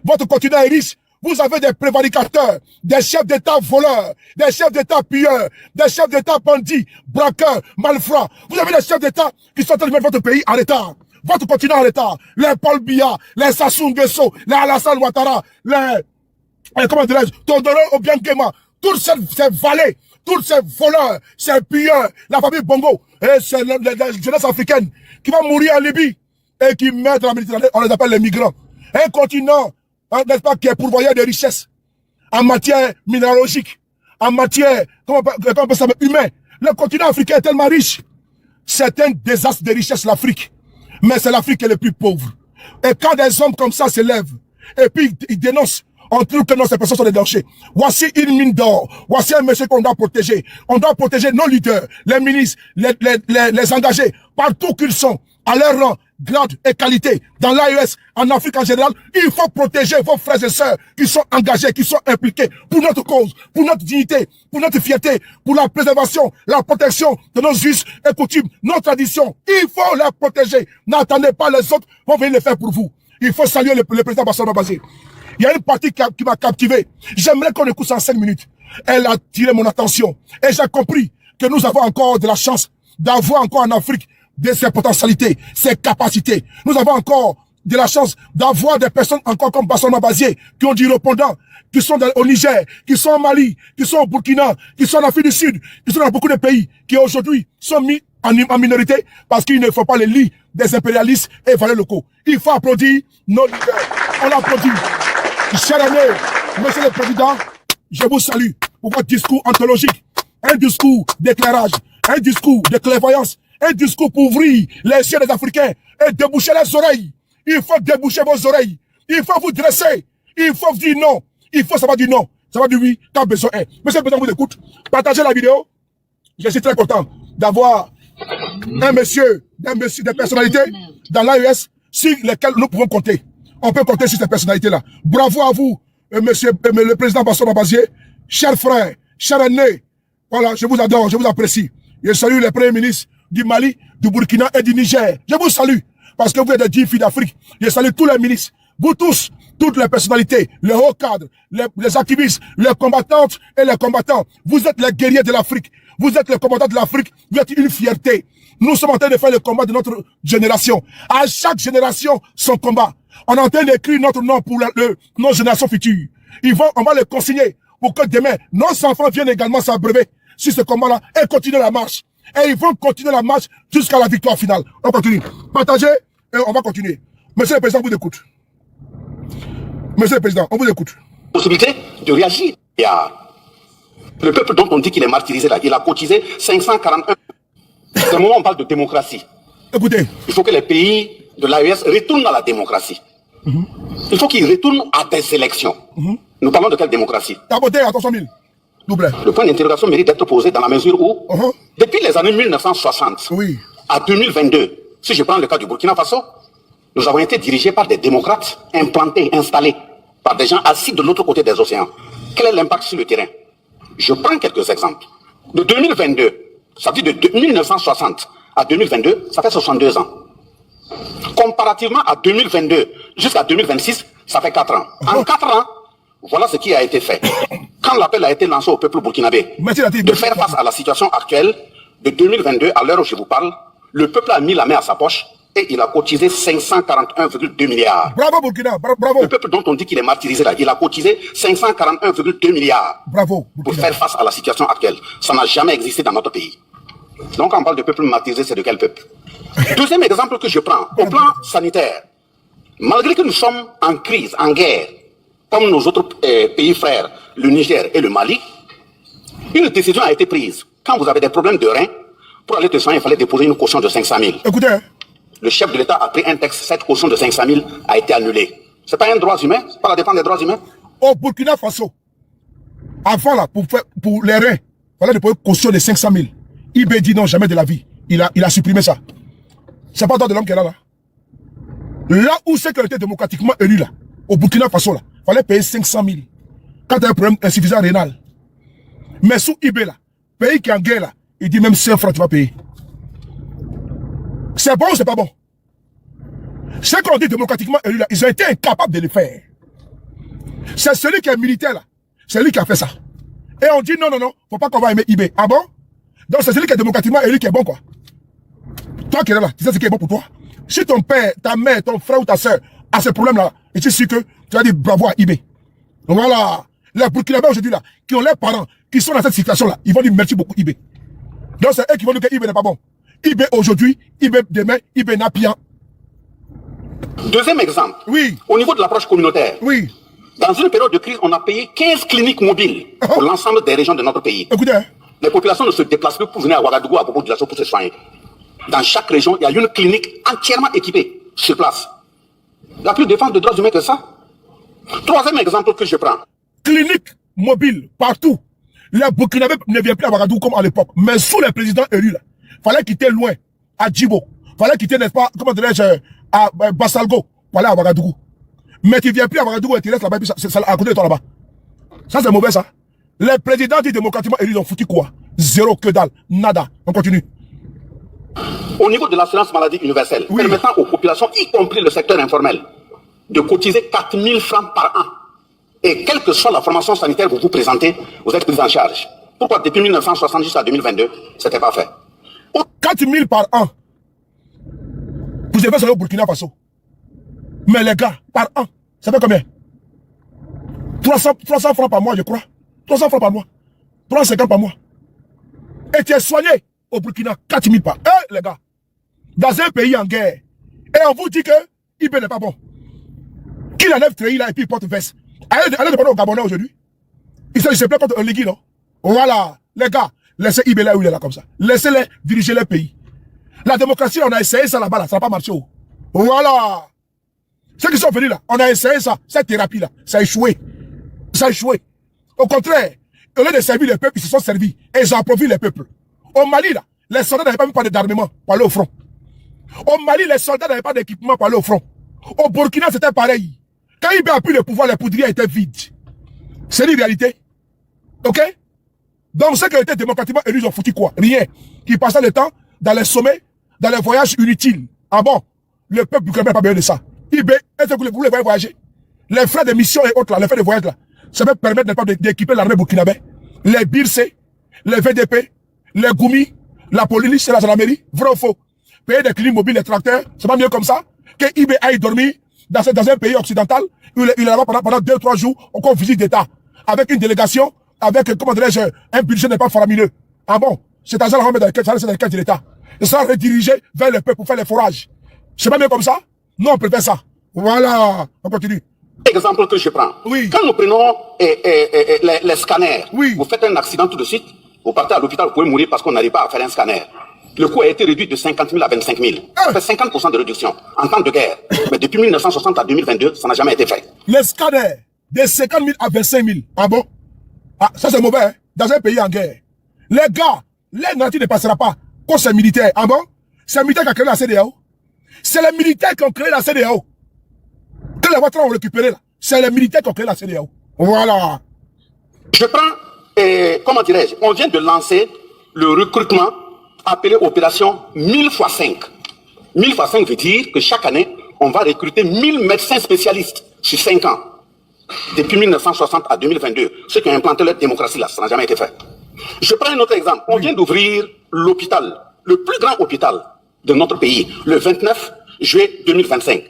Votre continent est riche. Vous avez des prévaricateurs, des chefs d'État voleurs, des chefs d'État pilleurs, des chefs d'État bandits, braqueurs, malfrats. Vous avez des chefs d'État qui sont en train de mettre votre pays en état. Votre continent en état, les Paul Biya, les Sassou Nguesso, les Alassane Ouattara, comment dirais-je, Tondoro Obiangema, toutes ces valets, tous ces voleurs, ces pilleurs, la famille Bongo, et c'est la jeunesse africaine qui va mourir en Libye et qui meurt dans la Méditerranée, on les appelle les migrants. Un continent, n'est-ce pas, qui est pourvoyeur de richesses, en matière minéralogique, en matière, comment on peut s'appeler, humain. Le continent africain est tellement riche. C'est un désastre de richesse, l'Afrique. Mais c'est l'Afrique qui est le plus pauvre. Et quand des hommes comme ça se lèvent, et puis ils dénoncent, on trouve que non, ces personnes sont des dangers. Voici une mine d'or. Voici un monsieur qu'on doit protéger. On doit protéger nos leaders, les ministres, les engagés, partout qu'ils sont, à leur rang, grade et qualité. Dans l'AES, en Afrique en général, il faut protéger vos frères et sœurs qui sont engagés, qui sont impliqués pour notre cause, pour notre dignité, pour notre fierté, pour la préservation, la protection de nos us et coutumes, nos traditions. Il faut les protéger. N'attendez pas les autres vont venir le faire pour vous. Il faut saluer le président Bassirou Diomaye. Il y a une partie qui m'a captivé. J'aimerais qu'on écoute ça en 5 minutes. Elle a attiré mon attention. Et j'ai compris que nous avons encore de la chance d'avoir encore en Afrique de ses potentialités, ses capacités. Nous avons encore de la chance d'avoir des personnes encore comme Bassirou Diomaye qui ont dit répondants, qui sont au Niger, qui sont au Mali, qui sont au Burkina, qui sont en Afrique du Sud, qui sont dans beaucoup de pays, qui aujourd'hui sont mis en minorité parce qu'il ne faut pas les lits des impérialistes et valeurs locaux. Il faut applaudir nos leaders. On applaudit. Cher ami, monsieur le président, je vous salue pour votre discours ontologique, un discours d'éclairage, un discours de clairvoyance, un discours pour ouvrir les yeux des Africains et déboucher les oreilles. Il faut déboucher vos oreilles. Il faut vous dresser. Il faut dire non. Il faut savoir dire non. Savoir dire oui quand besoin est. Monsieur le président vous écoute. Partagez la vidéo. Je suis très content d'avoir des personnalités dans l'AES sur lesquelles nous pouvons compter. On peut compter sur ces personnalités-là. Bravo à vous, le président Bassou Babazier, chers frères, chers aînés, voilà, je vous adore, je vous apprécie. Je salue les premiers ministres du Mali, du Burkina et du Niger. Je vous salue, parce que vous êtes des 10 filles d'Afrique. Je salue tous les ministres, vous tous, toutes les personnalités, les hauts cadres, les activistes, les combattantes et les combattants. Vous êtes les guerriers de l'Afrique. Vous êtes les combattants de l'Afrique. Vous êtes une fierté. Nous sommes en train de faire le combat de notre génération. À chaque génération, son combat. On est en train d'écrire notre nom pour nos générations futures. On va les consigner pour que demain, nos enfants viennent également s'abreuver sur ce combat-là et continuer la marche. Et ils vont continuer la marche jusqu'à la victoire finale. On continue. Partagez et on va continuer. Monsieur le Président, on vous écoute. Monsieur le Président, on vous écoute. Possibilité de réagir. Le peuple dont on dit qu'il est martyrisé là, il a cotisé 541. C'est le moment où on parle de démocratie. Écoutez. Il faut que les pays de l'AES retournent à la démocratie. Il faut qu'ils retournent à des élections. Nous parlons de quelle démocratie? Taboté à 300 000. Le point d'interrogation mérite d'être posé dans la mesure où, depuis les années 1960 à 2022, si je prends le cas du Burkina Faso, nous avons été dirigés par des démocrates implantés, installés, par des gens assis de l'autre côté des océans. Quel est l'impact sur le terrain? Je prends quelques exemples. De 2022, ça veut dire de 1960 à 2022, ça fait 62 ans. Comparativement à 2022 jusqu'à 2026, ça fait 4 ans. En 4 ans, voilà ce qui a été fait. Quand l'appel a été lancé au peuple burkinabé de faire face à la situation actuelle, de 2022 à l'heure où je vous parle, le peuple a mis la main à sa poche et il a cotisé 541,2 milliards. Bravo Burkina, bravo. Le peuple dont on dit qu'il est martyrisé là, il a cotisé 541,2 milliards. Bravo. Pour faire face à la situation actuelle. Ça n'a jamais existé dans notre pays. Donc quand on parle de peuple martyrisé, c'est de quel peuple? Deuxième exemple que je prends, au plan sanitaire, malgré que nous sommes en crise, en guerre, comme nos autres pays frères, le Niger et le Mali, une décision a été prise. Quand vous avez des problèmes de reins, pour aller te soigner, il fallait déposer une caution de 500 000. Écoutez. Le chef de l'État a pris un texte, cette caution de 500 000 a été annulée. C'est pas un droit humain? C'est pas la défense des droits humains? Au Burkina Faso, avant là, pour les reins, il fallait déposer une caution de 500 000. IB dit non, jamais de la vie. Il a supprimé ça. C'est pas le droit de l'homme qui est là. Là où c'est qu'elle était démocratiquement élue là, au Burkina Faso là, il fallait payer 500 000. Quand tu as un problème insuffisant rénal. Mais sous IB là, pays qui est en guerre là, il dit même 5 francs tu vas payer. C'est bon ou c'est pas bon? Ceux qu'on dit démocratiquement élus là, ils ont été incapables de le faire. C'est celui qui est militaire là, c'est lui qui a fait ça. Et on dit non, faut pas qu'on va aimer IB. Ah bon? Donc c'est celui qui est démocratiquement élu qui est bon quoi. Toi qui es là, tu sais ce qui est bon pour toi. Si ton père, ta mère, ton frère ou ta soeur a ce problème là, et tu sais que tu vas dire bravo à IB. Donc voilà, les Burkinabés aujourd'hui là, qui ont leurs parents, qui sont dans cette situation là, ils vont dire merci beaucoup IB. Donc c'est eux qui vont dire que IB n'est pas bon. IB aujourd'hui, IB demain, IB n'a rien. Deuxième exemple. Oui. Au niveau de l'approche communautaire. Oui. Dans une période de crise, on a payé 15 cliniques mobiles pour l'ensemble des régions de notre pays. Écoutez. Les populations ne se déplacent plus pour venir à Ouagadougou à propos de la pour se soigner. Dans chaque région, il y a une clinique entièrement équipée sur place. Il n'y a plus de défense de droits humains que ça. Troisième exemple que je prends. Clinique mobile partout. Les Burkinabés ne viennent plus à Ouagadougou comme à l'époque. Mais sous les présidents élus là, fallait quitter loin, à Djibo. Fallait quitter, n'est-ce pas, comment dirais-je, à Bassalgo, pour aller à Ouagadougou. Mais tu viens plus à Ouagadougou et tu restes là-bas, et puis c'est à côté de toi là-bas. Ça c'est mauvais ça. Les présidents dits démocratiquement élus ont foutu quoi? Zéro, que dalle, nada. On continue. Au niveau de l'assurance maladie universelle, permettant aux populations, y compris le secteur informel, de cotiser 4 000 francs par an. Et quelle que soit la formation sanitaire que vous présentez, vous êtes pris en charge. Pourquoi depuis 1960 jusqu'à 2022, c'était pas fait? 4 000 par an. Vous avez fait au Burkina Faso. Mais les gars, par an, ça fait combien? 300 francs par mois, je crois. 300 francs par mois. 350 par mois. Et tu es soigné au Burkina, 4 000 par an. Les gars, dans un pays en guerre, et on vous dit que IB n'est pas bon. Qu'il enlève treillis là et puis il porte veste. Allez demander au Gabonais aujourd'hui. Il se plaît contre un ligui, non? Voilà, les gars, laissez IB là où il est là comme ça. Laissez-les diriger les pays. La démocratie, on a essayé ça là-bas, là, ça n'a pas marché. Voilà. Ceux qui sont venus là, on a essayé ça, cette thérapie là, ça a échoué. Ça a échoué. Au contraire, au lieu de servir les peuples, ils se sont servis et ils ont approfi les peuples. Au Mali là, les soldats n'avaient pas même pas d'armement pour aller au front. Au Mali, les soldats n'avaient pas d'équipement pour aller au front. Au Burkina, c'était pareil. Quand IB a pris le pouvoir, les poudriers étaient vides. C'est une réalité. Ok? Donc, ceux qui ont été démocratiquement élus, ils ont foutu quoi? Rien. Qui passaient le temps dans les sommets, dans les voyages inutiles. Ah bon? Le peuple du Québec n'a pas besoin de ça. IB, est-ce que vous voulez voyager? Les frais de mission et autres là, les frais de voyage là, ça peut permettre d'équiper l'armée burkinabé. Les BIRC, les VDP, les Goumi, la police et la gendarmerie, vrai ou faux? Payer des cliniques mobiles, les tracteurs, c'est pas mieux comme ça que IB aille dormir dans un pays occidental, il est là-bas pendant 2-3 jours, on visite d'État, avec une délégation, avec, comment dirais-je, un budget n'est pas faramineux. Ah bon? Cet argent-là, on va mettre dans les caisses de l'État. Il sera redirigé vers le peuple pour faire les forages. C'est pas mieux comme ça? Non, on préfère ça. Voilà, on continue. Exemple que je prends. Oui. Quand nous prenons les scanners, oui. Vous faites un accident tout de suite, vous partez à l'hôpital, vous pouvez mourir parce qu'on n'arrive pas à faire un scanner. Le coût a été réduit de 50 000 à 25 000. Ça fait 50% de réduction en temps de guerre. Mais depuis 1960 à 2022, ça n'a jamais été fait. Les scanners, de 50 000 à 25 000. Ah bon? Ah, ça c'est mauvais, hein? Dans un pays en guerre. Les gars, l'air nature ne passera pas contre ces militaires. Ah bon? C'est les militaires qui ont créé la CEDEAO. C'est les militaires qui ont créé la CEDEAO. Que les voitures ont récupéré là, c'est les militaires qui ont créé la CEDEAO. Voilà. Je prends, comment dirais-je, on vient de lancer le recrutement appelé opération 1000 x 5. 1000 x 5 veut dire que chaque année, on va recruter 1000 médecins spécialistes sur 5 ans. Depuis 1960 à 2022, ceux qui ont implanté leur démocratie là, ça n'a jamais été fait. Je prends un autre exemple. On vient d'ouvrir l'hôpital, le plus grand hôpital de notre pays, le 29 juillet 2025,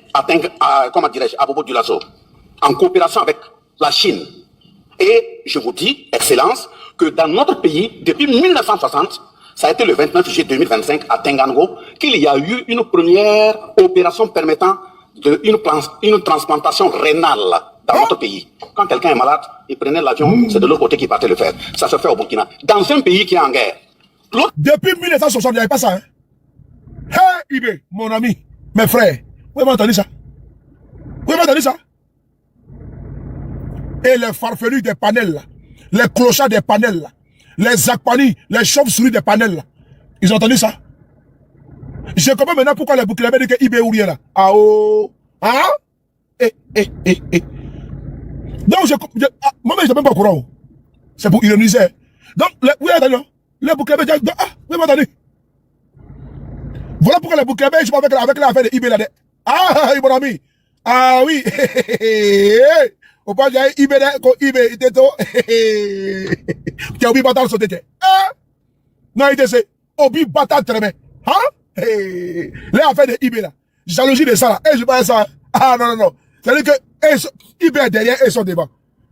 comment dirais-je, à Bobo-Dioulasso, en coopération avec la Chine. Et je vous dis, Excellence, que dans notre pays, depuis 1960, ça a été le 29 juillet 2025 à Tengango, qu'il y a eu une première opération permettant une transplantation rénale dans notre pays. Quand quelqu'un est malade, il prenait l'avion, c'est de l'autre côté qu'il partait le faire. Ça se fait au Burkina. Dans un pays qui est en guerre. Depuis 1960, il n'y avait pas ça. Hein? Hey, Ibé, mon ami, mes frères, vous avez entendu ça? Vous avez entendu ça? Et les farfelus des panels, là, les clochards des panels, là, les akpani, les chauves-souris des panels, là, ils ont entendu ça? Je comprends maintenant pourquoi les Burkinabés disent que Ibé ou rien là. Ah oh! Hein? Donc, moi-même, je ne suis même pas au courant. C'est pour ironiser. Donc, vous avez entendu? Les Burkinabés disent, ah, vous avez entendu? Voilà pourquoi les Burkinabés, je suis pas avec l'affaire de Ibé là. Ah, mon ami. Ah oui. Au pas dire Ibé là, quand Ibé était tout. Tu as oublié bâtard sauté. Non, il était oublié bâtard très bien. Hein? Les affaires de Ibé là. Jalousie de ça là. Je pas ça. Ah non, non, non. C'est-à-dire que Ibé est derrière et son devant.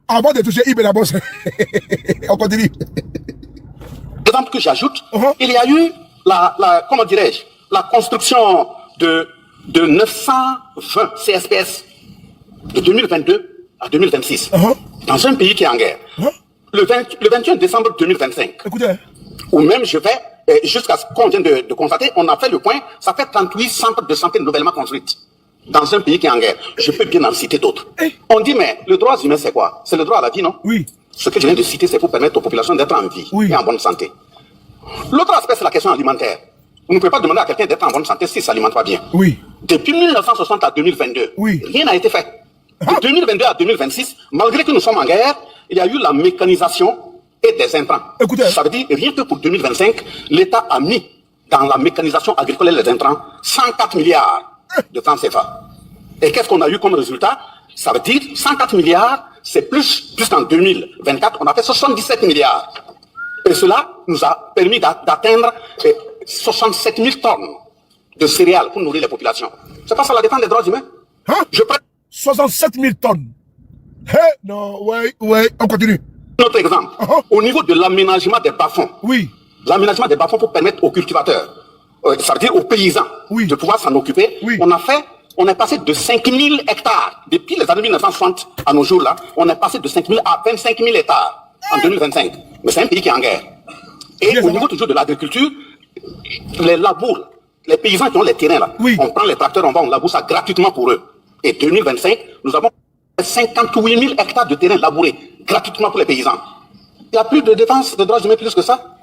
Avant de toucher Ibé d'abord. On continue. Exemple que j'ajoute, il y a eu comment dirais-je, la construction de 920 CSPS de 2022 à 2026 dans un pays qui est en guerre. Le 21 décembre 2025. Écoutez. Ou même je vais, jusqu'à ce qu'on vient de constater, on a fait le point, ça fait 38 centres de santé nouvellement construits dans un pays qui est en guerre. Je peux bien en citer d'autres. On dit, mais le droit humain, c'est quoi? C'est le droit à la vie, non? Oui. Ce que je viens de citer, c'est pour permettre aux populations d'être en vie et en bonne santé. L'autre aspect, c'est la question alimentaire. Vous ne pouvez pas demander à quelqu'un d'être en bonne santé s'il ne s'alimente pas bien. Oui. Depuis 1960 à 2022, rien n'a été fait. De 2022 à 2026, malgré que nous sommes en guerre, il y a eu la mécanisation et des intrants. Écoutez. Ça veut dire, rien que pour 2025, l'État a mis dans la mécanisation agricole et les intrants 104 milliards de francs CFA. Et qu'est-ce qu'on a eu comme résultat? Ça veut dire 104 milliards, c'est plus, puisqu'en 2024, on a fait 77 milliards. Et cela nous a permis d'atteindre 67 000 tonnes de céréales pour nourrir les populations. C'est pas ça la défense des droits humains? Je prends 67 000 tonnes. Non, ouais, on continue. Autre exemple, au niveau de l'aménagement des bas-fonds. Oui. L'aménagement des bas-fonds pour permettre aux cultivateurs, ça veut dire aux paysans, de pouvoir s'en occuper. On est passé de 5 000 hectares, depuis les années 1960 à nos jours là, on est passé de 5 000 à 25 000 hectares en 2025. Mais c'est un pays qui est en guerre. Et au niveau toujours de l'agriculture, les labours, les paysans qui ont les terrains là, on prend les tracteurs, on laboure ça gratuitement pour eux. Et 2025, nous avons 58 000 hectares de terrain labourés gratuitement pour les paysans. Il n'y a plus de défense de droits humains plus que ça.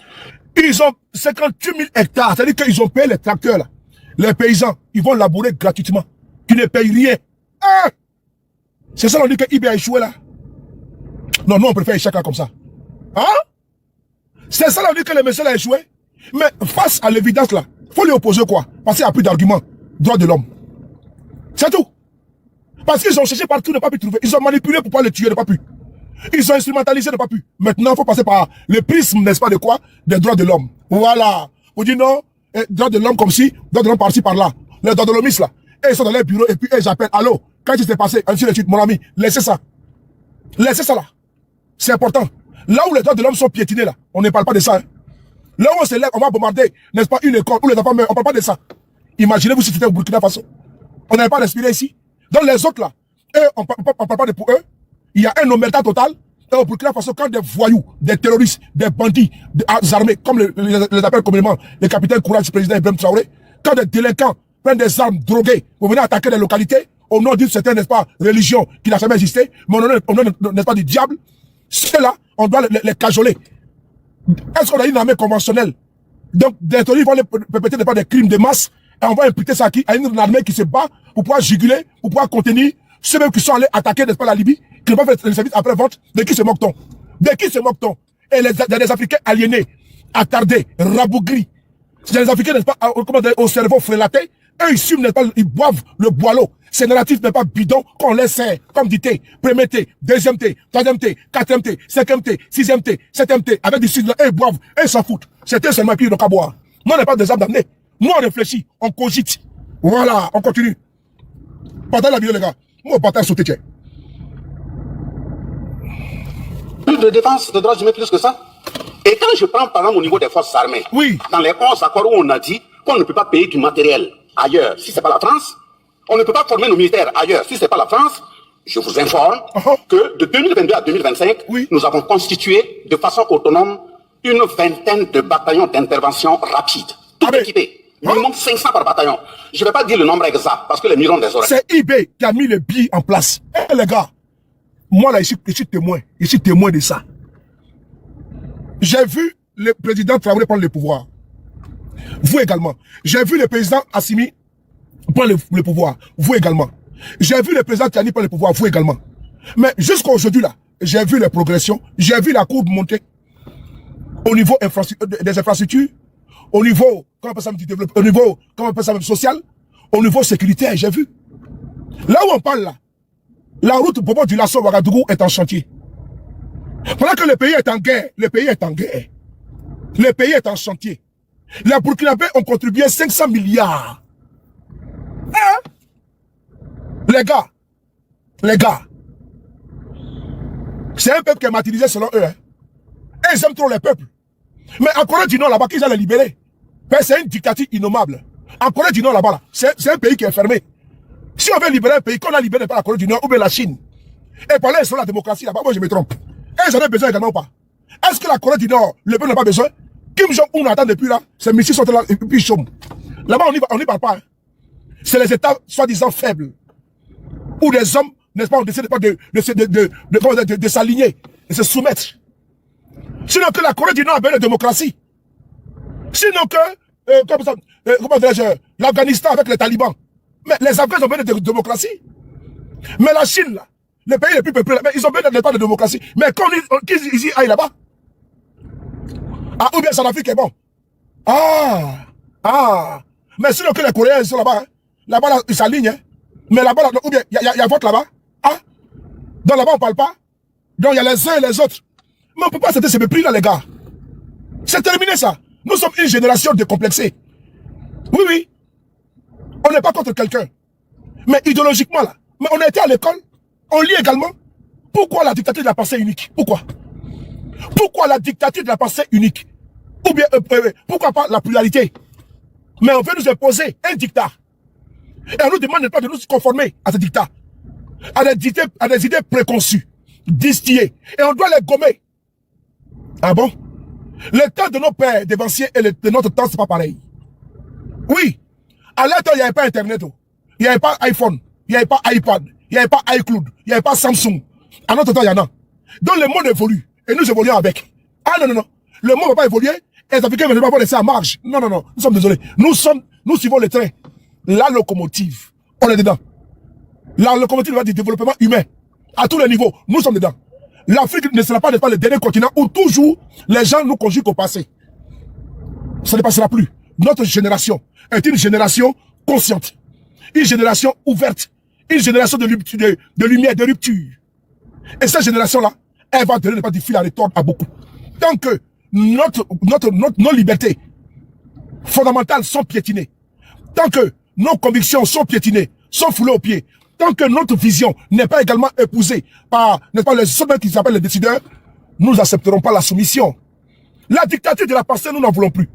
Ils ont 58 000 hectares, c'est-à-dire qu'ils ont payé les tracteurs là. Les paysans, ils vont labourer gratuitement. Tu ne payes rien. C'est ça qu'on dit que Ibé a échoué là. Non, nous on préfère échec là comme ça. Hein? C'est ça la vie que le monsieur a échoué. Mais face à l'évidence là, il faut lui opposer quoi? Parce qu'il n'y a plus d'arguments. Droit de l'homme. C'est tout. Parce qu'ils ont cherché partout, ne pas pu trouver. Ils ont manipulé pour pouvoir le tuer, ne pas pu. Ils ont instrumentalisé, ne pas pu. Maintenant, il faut passer par le prisme, n'est-ce pas, de quoi? Des droits de l'homme. Voilà. Vous dites non, droits de l'homme comme si, droits de l'homme par-ci, par-là. Les droits de l'homme là. Et ils sont dans les bureaux et puis ils appellent. Allô, quand il s'est passé, ainsi de suite, mon ami, laissez ça. Laissez ça là. C'est important. Là où les droits de l'homme sont piétinés là, on ne parle pas de ça. Hein. Là où on se lève, on va bombarder, n'est-ce pas, une école où les enfants meurent, on ne parle pas de ça. Imaginez-vous si c'était au Burkina Faso. On n'avait pas respiré ici. Donc les autres là, eux, on ne parle pas de pour eux. Il y a un omerta total. Et au Burkina Faso, quand des voyous, des terroristes, des bandits, des armés, comme les appellent communément les capitaines Courage, président Ibrahim Traoré, quand des délinquants prennent des armes droguées pour venir attaquer des localités, au nom d'une certaine, n'est-ce pas, religion qui n'a jamais existé, mais au nom, n'est-ce pas, du diable, ceux-là, on doit les cajoler. Est-ce qu'on a une armée conventionnelle? Donc, des terroristes vont perpétrer des crimes de masse, et on va imputer ça à une armée qui se bat pour pouvoir juguler, pour pouvoir contenir ceux mêmes qui sont allés attaquer, n'est-ce pas, la Libye, qui n'ont pas fait le service après-vente. De qui se moque-t-on? De qui se moque-t-on? Et les Africains aliénés, attardés, rabougris. C'est les Africains, n'est-ce pas, au cerveau frélaté. Eux, ils fument, n'est-ce pas, ils boivent le boileau. Ces narratifs n'est pas bidon qu'on laisse faire, comme dit thé, premier thé, deuxième thé, troisième thé, quatrième thé, cinquième thé, sixième thé, septième thé, avec du sucre, eux, ils boivent, eux, ils s'en foutent. C'était seulement puis ils n'ont qu'à boire. Nous, on n'est pas des âmes damnées. Nous, on réfléchit, on cogite. Voilà, on continue. Partagez la vidéo, les gars. Moi, on partage sauter, tiens. Plus de défense de droits humains, plus que ça. Et quand je prends par exemple au niveau des forces armées, oui, dans les 11 accords où on a dit qu'on ne peut pas payer du matériel ailleurs si c'est pas la France, on ne peut pas former nos militaires ailleurs si c'est pas la France, je vous informe que de 2022 à 2025, oui, nous avons constitué de façon autonome une vingtaine de bataillons d'intervention rapide, tout équipés. Minimum 500 par bataillon. Je ne vais pas dire le nombre exact parce que les millions des oreilles. C'est eBay qui a mis le billet en place. Eh les gars, moi là, je suis témoin. Je suis témoin de ça. J'ai vu le président Traoré prendre le pouvoir. Vous également. J'ai vu le président Assimi prendre le pouvoir. Vous également. J'ai vu le président Tiani prendre le pouvoir. Vous également. Mais jusqu'à aujourd'hui là, j'ai vu les progressions. J'ai vu la courbe monter. Au niveau des infrastructures. Au niveau, comment on appelle ça, du développement, au niveau, comment on appelle ça, social, au niveau sécuritaire, j'ai vu. Là où on parle là, la route pour du Lasso Ouagadougou est en chantier. Pendant que le pays est en guerre, le pays est en guerre. Le pays est en chantier. Les Burkinabés ont contribué 500 milliards. Hein? Les gars, c'est un peuple qui est martyrisé selon eux. Hein? Et ils aiment trop les peuples. Mais en Corée du Nord, là-bas, qu'ils allaient libérer. C'est une dictature innommable. En Corée du Nord, là-bas, c'est un pays qui est fermé. Si on veut libérer un pays, qu'on a libéré par la Corée du Nord ou bien la Chine, et par là, ils sont la démocratie, là-bas, moi je me trompe. Et ils en ont besoin également ou pas? Est-ce que la Corée du Nord, le peuple n'a pas besoin? Kim Jong-un attend depuis là, ces missiles sont là, et puis ils chôment. Là-bas, on n'y parle pas. Hein. C'est les États soi-disant faibles. Où des hommes, n'est-ce pas, on décide pas de s'aligner, de se soumettre. Sinon que la Corée du Nord a besoin de démocratie. Sinon que, comment dirais-je, l'Afghanistan avec les talibans. Mais les Afghans ont besoin de démocratie. Mais la Chine, là, les pays les plus peuplés, mais ils ont besoin de démocratie. Mais quand ils aillent là-bas, ah, ou bien Centrafrique est bon. Mais sinon que les Coréens ils sont là-bas, hein. Là-bas, là, ils s'alignent. Hein. Mais là-bas, là, ou bien, il y a vote là-bas. Ah. Donc là-bas, on ne parle pas. Donc il y a les uns et les autres. Mais on ne peut pas accepter ce mépris là, les gars. C'est terminé ça. Nous sommes une génération décomplexée. Oui, oui. On n'est pas contre quelqu'un. Mais idéologiquement là, mais on a été à l'école, on lit également. Pourquoi la dictature de la pensée unique? Pourquoi? Pourquoi la dictature de la pensée unique? Ou bien, pourquoi pas la pluralité? Mais on veut nous imposer un dictat. Et on nous demande pas de nous conformer à ce dictat. À des idées préconçues, distillées. Et on doit les gommer. Ah bon? Le temps de nos pères, dévanciers et de notre temps, c'est pas pareil. Oui. À l'époque, il n'y avait pas Internet. Il n'y avait pas iPhone. Il n'y avait pas iPad. Il n'y avait pas iCloud. Il n'y avait pas Samsung. À notre temps, il y en a. Donc le monde évolue. Et nous évoluons avec. Ah non, non, non. Le monde ne va pas évoluer. Et les Africains ne vont pas laisser à marge. Non, non, non. Nous sommes désolés. Nous suivons le train. La locomotive. On est dedans. La locomotive va du développement humain. À tous les niveaux. Nous sommes dedans. L'Afrique ne sera pas, le dernier continent où toujours les gens nous conjuguent au passé. Ça ne passera plus. Notre génération est une génération consciente, une génération ouverte, une génération de lumière, de rupture. Et cette génération-là, elle va donner du fil à retordre à beaucoup. Tant que nos libertés fondamentales sont piétinées, tant que nos convictions sont piétinées, sont foulées aux pieds, tant que notre vision n'est pas également épousée par, n'est-ce pas, les sommets qui s'appellent les décideurs, nous n'accepterons pas la soumission. La dictature de la pensée, nous n'en voulons plus.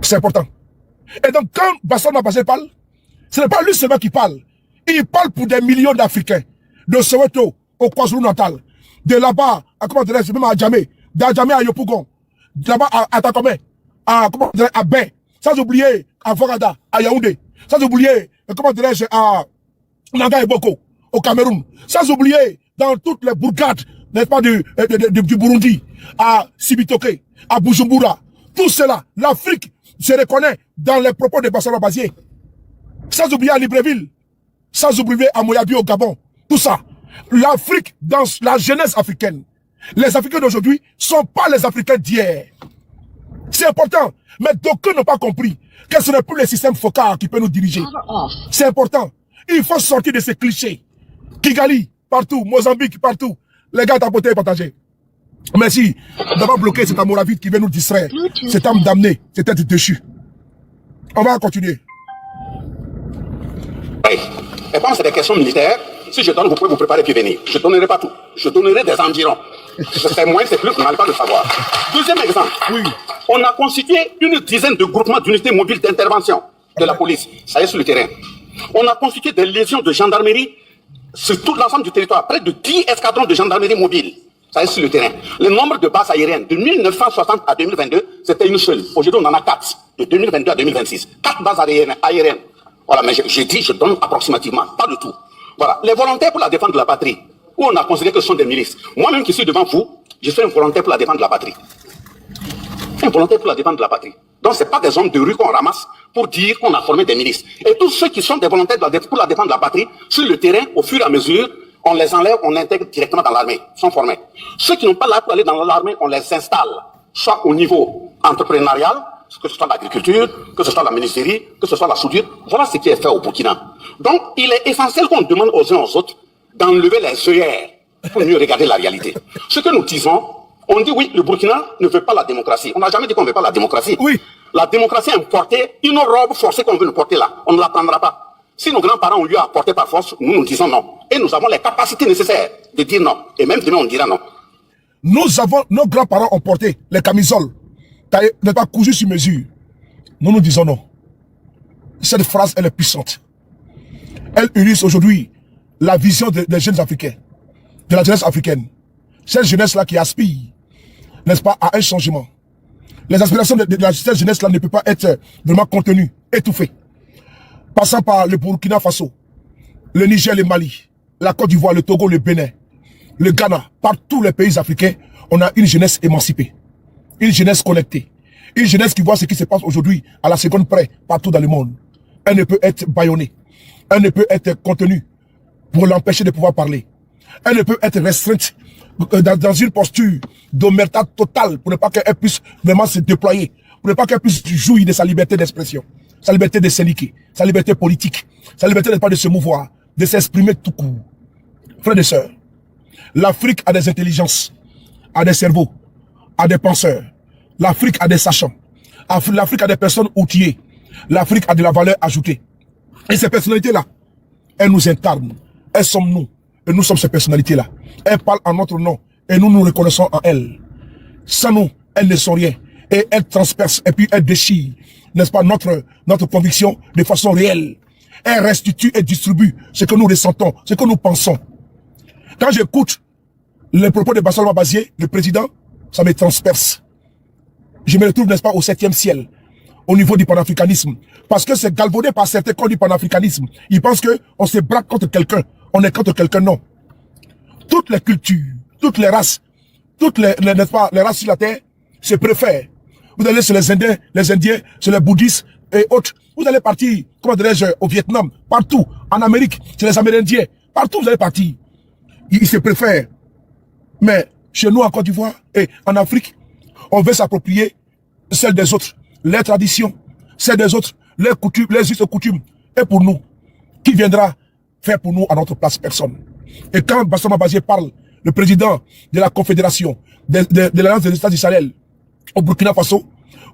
C'est important. Et donc, quand Bassam Mabazé parle, ce n'est pas lui seulement qui parle. Il parle pour des millions d'Africains, de Soweto au KwaZulu-Natal, de là-bas, à comment dirais-je, même à Djamé, d'Adjamé à Yopougon, de là-bas à Tatomé, à comment dirais-je, à Ben, sans oublier à Vorada, à Yaoundé, sans oublier, comment dirais-je, à Nanga et Boko, au Cameroun, sans oublier dans toutes les bourgades, n'est-ce pas, du Burundi, à Sibitoke, à Bujumbura, tout cela, l'Afrique se reconnaît dans les propos de Bassam Mabazé. Sans oublier à Libreville, sans oublier à Moyabi au Gabon, tout ça. L'Afrique, dans la jeunesse africaine, les Africains d'aujourd'hui sont pas les Africains d'hier. C'est important, mais d'aucuns n'ont pas compris que ce n'est plus le système Foka qui peut nous diriger. C'est important. Il faut sortir de ces clichés. Kigali, partout, Mozambique, partout. Les gars, tapoter et partager. Merci d'avoir bloqué cet amoravite qui vient nous distraire. Cette âme damnée, cette tête déchue. On va continuer. Oui. Et quand c'est des questions militaires, si je donne, vous pouvez vous préparer puis venir. Je ne donnerai pas tout. Je donnerai des environs. C'est moins, c'est plus, vous n'allez pas le savoir. Deuxième exemple. Oui. On a constitué une dizaine de groupements d'unités mobiles d'intervention de la police. Ça y est sur le terrain. On a constitué des légions de gendarmerie sur tout l'ensemble du territoire. Près de 10 escadrons de gendarmerie mobile. Ça y est sur le terrain. Le nombre de bases aériennes de 1960 à 2022, c'était une seule. Aujourd'hui, on en a 4. De 2022 à 2026. 4 bases aériennes. Voilà, mais j'ai dit, je donne approximativement, pas du tout. Voilà, les volontaires pour la défense de la patrie, où on a considéré que ce sont des milices. Moi-même qui suis devant vous, je suis un volontaire pour la défense de la patrie. Un volontaire pour la défense de la patrie. Donc, ce n'est pas des hommes de rue qu'on ramasse pour dire qu'on a formé des milices. Et tous ceux qui sont des volontaires pour la défense de la patrie, sur le terrain, au fur et à mesure, on les enlève, on intègre directement dans l'armée, sont formés. Ceux qui n'ont pas là pour aller dans l'armée, on les installe, soit au niveau entrepreneurial, que ce soit l'agriculture, que ce soit la ministérie, que ce soit la soudure. Voilà ce qui est fait au Burkina. Donc, il est essentiel qu'on demande aux uns aux autres d'enlever les œillères pour mieux regarder la réalité. Ce que nous disons, on dit oui, le Burkina ne veut pas la démocratie. On n'a jamais dit qu'on ne veut pas la démocratie. Oui. La démocratie est importée, une robe forcée qu'on veut nous porter là. On ne la prendra pas. Si nos grands-parents ont eu à porter par force, nous disons non. Et nous avons les capacités nécessaires de dire non. Et même demain, on dira non. Nos grands-parents ont porté les camisoles. Ne pas cousu sur mesure. Nous disons non. Cette phrase, elle est puissante. Elle illustre aujourd'hui la vision des jeunes Africains, de la jeunesse africaine. Cette jeunesse-là qui aspire, n'est-ce pas, à un changement. Les aspirations de cette jeunesse-là ne peuvent pas être vraiment contenues, étouffées. Passant par le Burkina Faso, le Niger, le Mali, la Côte d'Ivoire, le Togo, le Bénin, le Ghana, par tous les pays africains, on a une jeunesse émancipée. Une jeunesse connectée. Une jeunesse qui voit ce qui se passe aujourd'hui à la seconde près partout dans le monde. Elle ne peut être bâillonnée. Elle ne peut être contenue pour l'empêcher de pouvoir parler. Elle ne peut être restreinte dans une posture d'omerta totale pour ne pas qu'elle puisse vraiment se déployer. Pour ne pas qu'elle puisse jouir de sa liberté d'expression. Sa liberté de syndiquer. Sa liberté politique. Sa liberté de se mouvoir. De s'exprimer tout court. Frères et sœurs, l'Afrique a des intelligences. A des cerveaux. A des penseurs. L'Afrique a des sachants. L'Afrique a des personnes outillées. L'Afrique a de la valeur ajoutée. Et ces personnalités-là, elles nous incarnent. Elles sommes nous. Et nous sommes ces personnalités-là. Elles parlent en notre nom. Et nous nous reconnaissons en elles. Sans nous, elles ne sont rien. Et elles transpercent. Et puis elles déchirent, n'est-ce pas, notre conviction de façon réelle. Elles restituent et distribuent ce que nous ressentons, ce que nous pensons. Quand j'écoute les propos de Bassam Mabazé, le président, ça me transperce. Je me retrouve, n'est-ce pas, au 7e ciel, au niveau du panafricanisme. Parce que c'est galvaudé par certains contre du panafricanisme. Ils pensent qu'on se braque contre quelqu'un. On est contre quelqu'un, non. Toutes les cultures, toutes les races, n'est-ce pas, les races sur la terre se préfèrent. Vous allez sur les Indiens, sur les bouddhistes et autres. Vous allez partir, comment dirais-je, au Vietnam, partout, en Amérique, sur les Amérindiens, partout vous allez partir. Ils se préfèrent. Mais chez nous en Côte d'Ivoire et en Afrique, on veut s'approprier celles des autres, les traditions, celles des autres, les coutumes, les us et coutumes. Et pour nous, qui viendra faire pour nous à notre place? Personne. Et quand Bassama Bazié parle, le président de la Confédération, de l'Alliance des États du Sahel au Burkina Faso,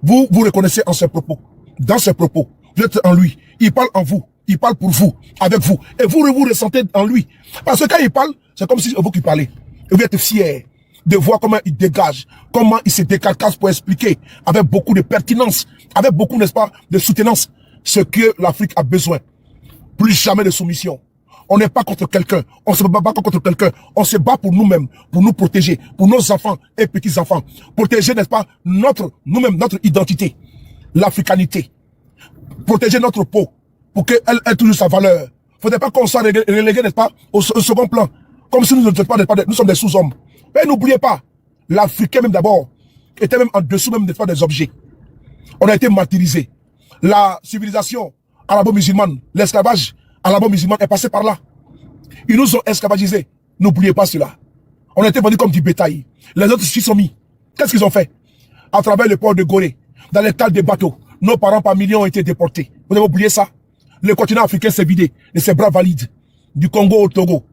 vous reconnaissez en ses propos. Dans ses propos, vous êtes en lui. Il parle en vous. Il parle pour vous, avec vous. Et vous ressentez en lui. Parce que quand il parle, c'est comme si c'est vous qui parlez. Et vous êtes fiers de voir comment il dégage, comment il se décarcasse pour expliquer avec beaucoup de pertinence, avec beaucoup, n'est-ce pas, de soutenance, ce que l'Afrique a besoin. Plus jamais de soumission. On n'est pas contre quelqu'un. On se bat pas contre quelqu'un. On se bat pour nous-mêmes, pour nous protéger, pour nos enfants et petits-enfants. Protéger, n'est-ce pas, nous-mêmes, notre identité, l'africanité. Protéger notre peau pour qu'elle ait toujours sa valeur. Faudrait pas qu'on soit relégué, n'est-ce pas, au second plan. Comme si nous ne sommes pas, nous sommes des sous-hommes. Mais n'oubliez pas, l'Africain même d'abord, était même en dessous même, n'est-ce pas, des objets. On a été martyrisés. La civilisation arabo-musulmane, l'esclavage arabo-musulman est passé par là. Ils nous ont esclavagisés. N'oubliez pas cela. On a été vendus comme du bétail. Les autres s'y sont mis. Qu'est-ce qu'ils ont fait? À travers le port de Gorée, dans les cales des bateaux, nos parents par millions ont été déportés. Vous avez oublié ça? Le continent africain s'est vidé de ses bras valides. Du Congo au Togo,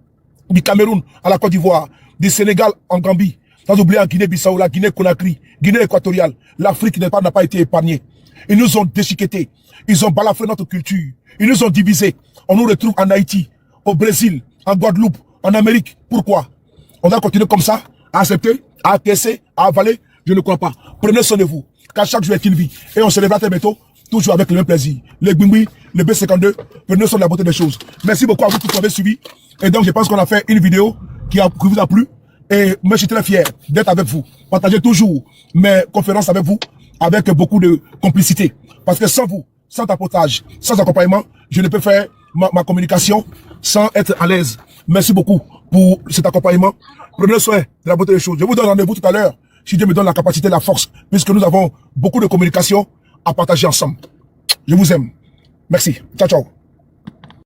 du Cameroun à la Côte d'Ivoire, du Sénégal en Gambie, sans oublier en Guinée-Bissau, la Guinée-Conakry, Guinée équatoriale. L'Afrique n'a pas été épargnée. Ils nous ont déchiquetés. Ils ont balafré notre culture. Ils nous ont divisés. On nous retrouve en Haïti, au Brésil, en Guadeloupe, en Amérique. Pourquoi? On va continuer comme ça, à accepter, à acquiescer, à avaler? Je ne crois pas. Prenez soin de vous, car chaque jour est une vie. Et on se lèvera très bientôt, toujours avec le même plaisir. Les Gbingbi, le B52, prenez soin de la beauté des choses. Merci beaucoup à vous qui m'avez suivi. Et donc, je pense qu'on a fait une vidéo qui vous a plu. Et moi, je suis très fier d'être avec vous. Partagez toujours mes conférences avec vous, avec beaucoup de complicité. Parce que sans vous, sans tapotage, sans accompagnement, je ne peux faire ma communication sans être à l'aise. Merci beaucoup pour cet accompagnement. Prenez soin de la beauté des choses. Je vous donne rendez-vous tout à l'heure, si Dieu me donne la capacité, la force, puisque nous avons beaucoup de communication à partager ensemble. Je vous aime. Merci. Ciao, ciao.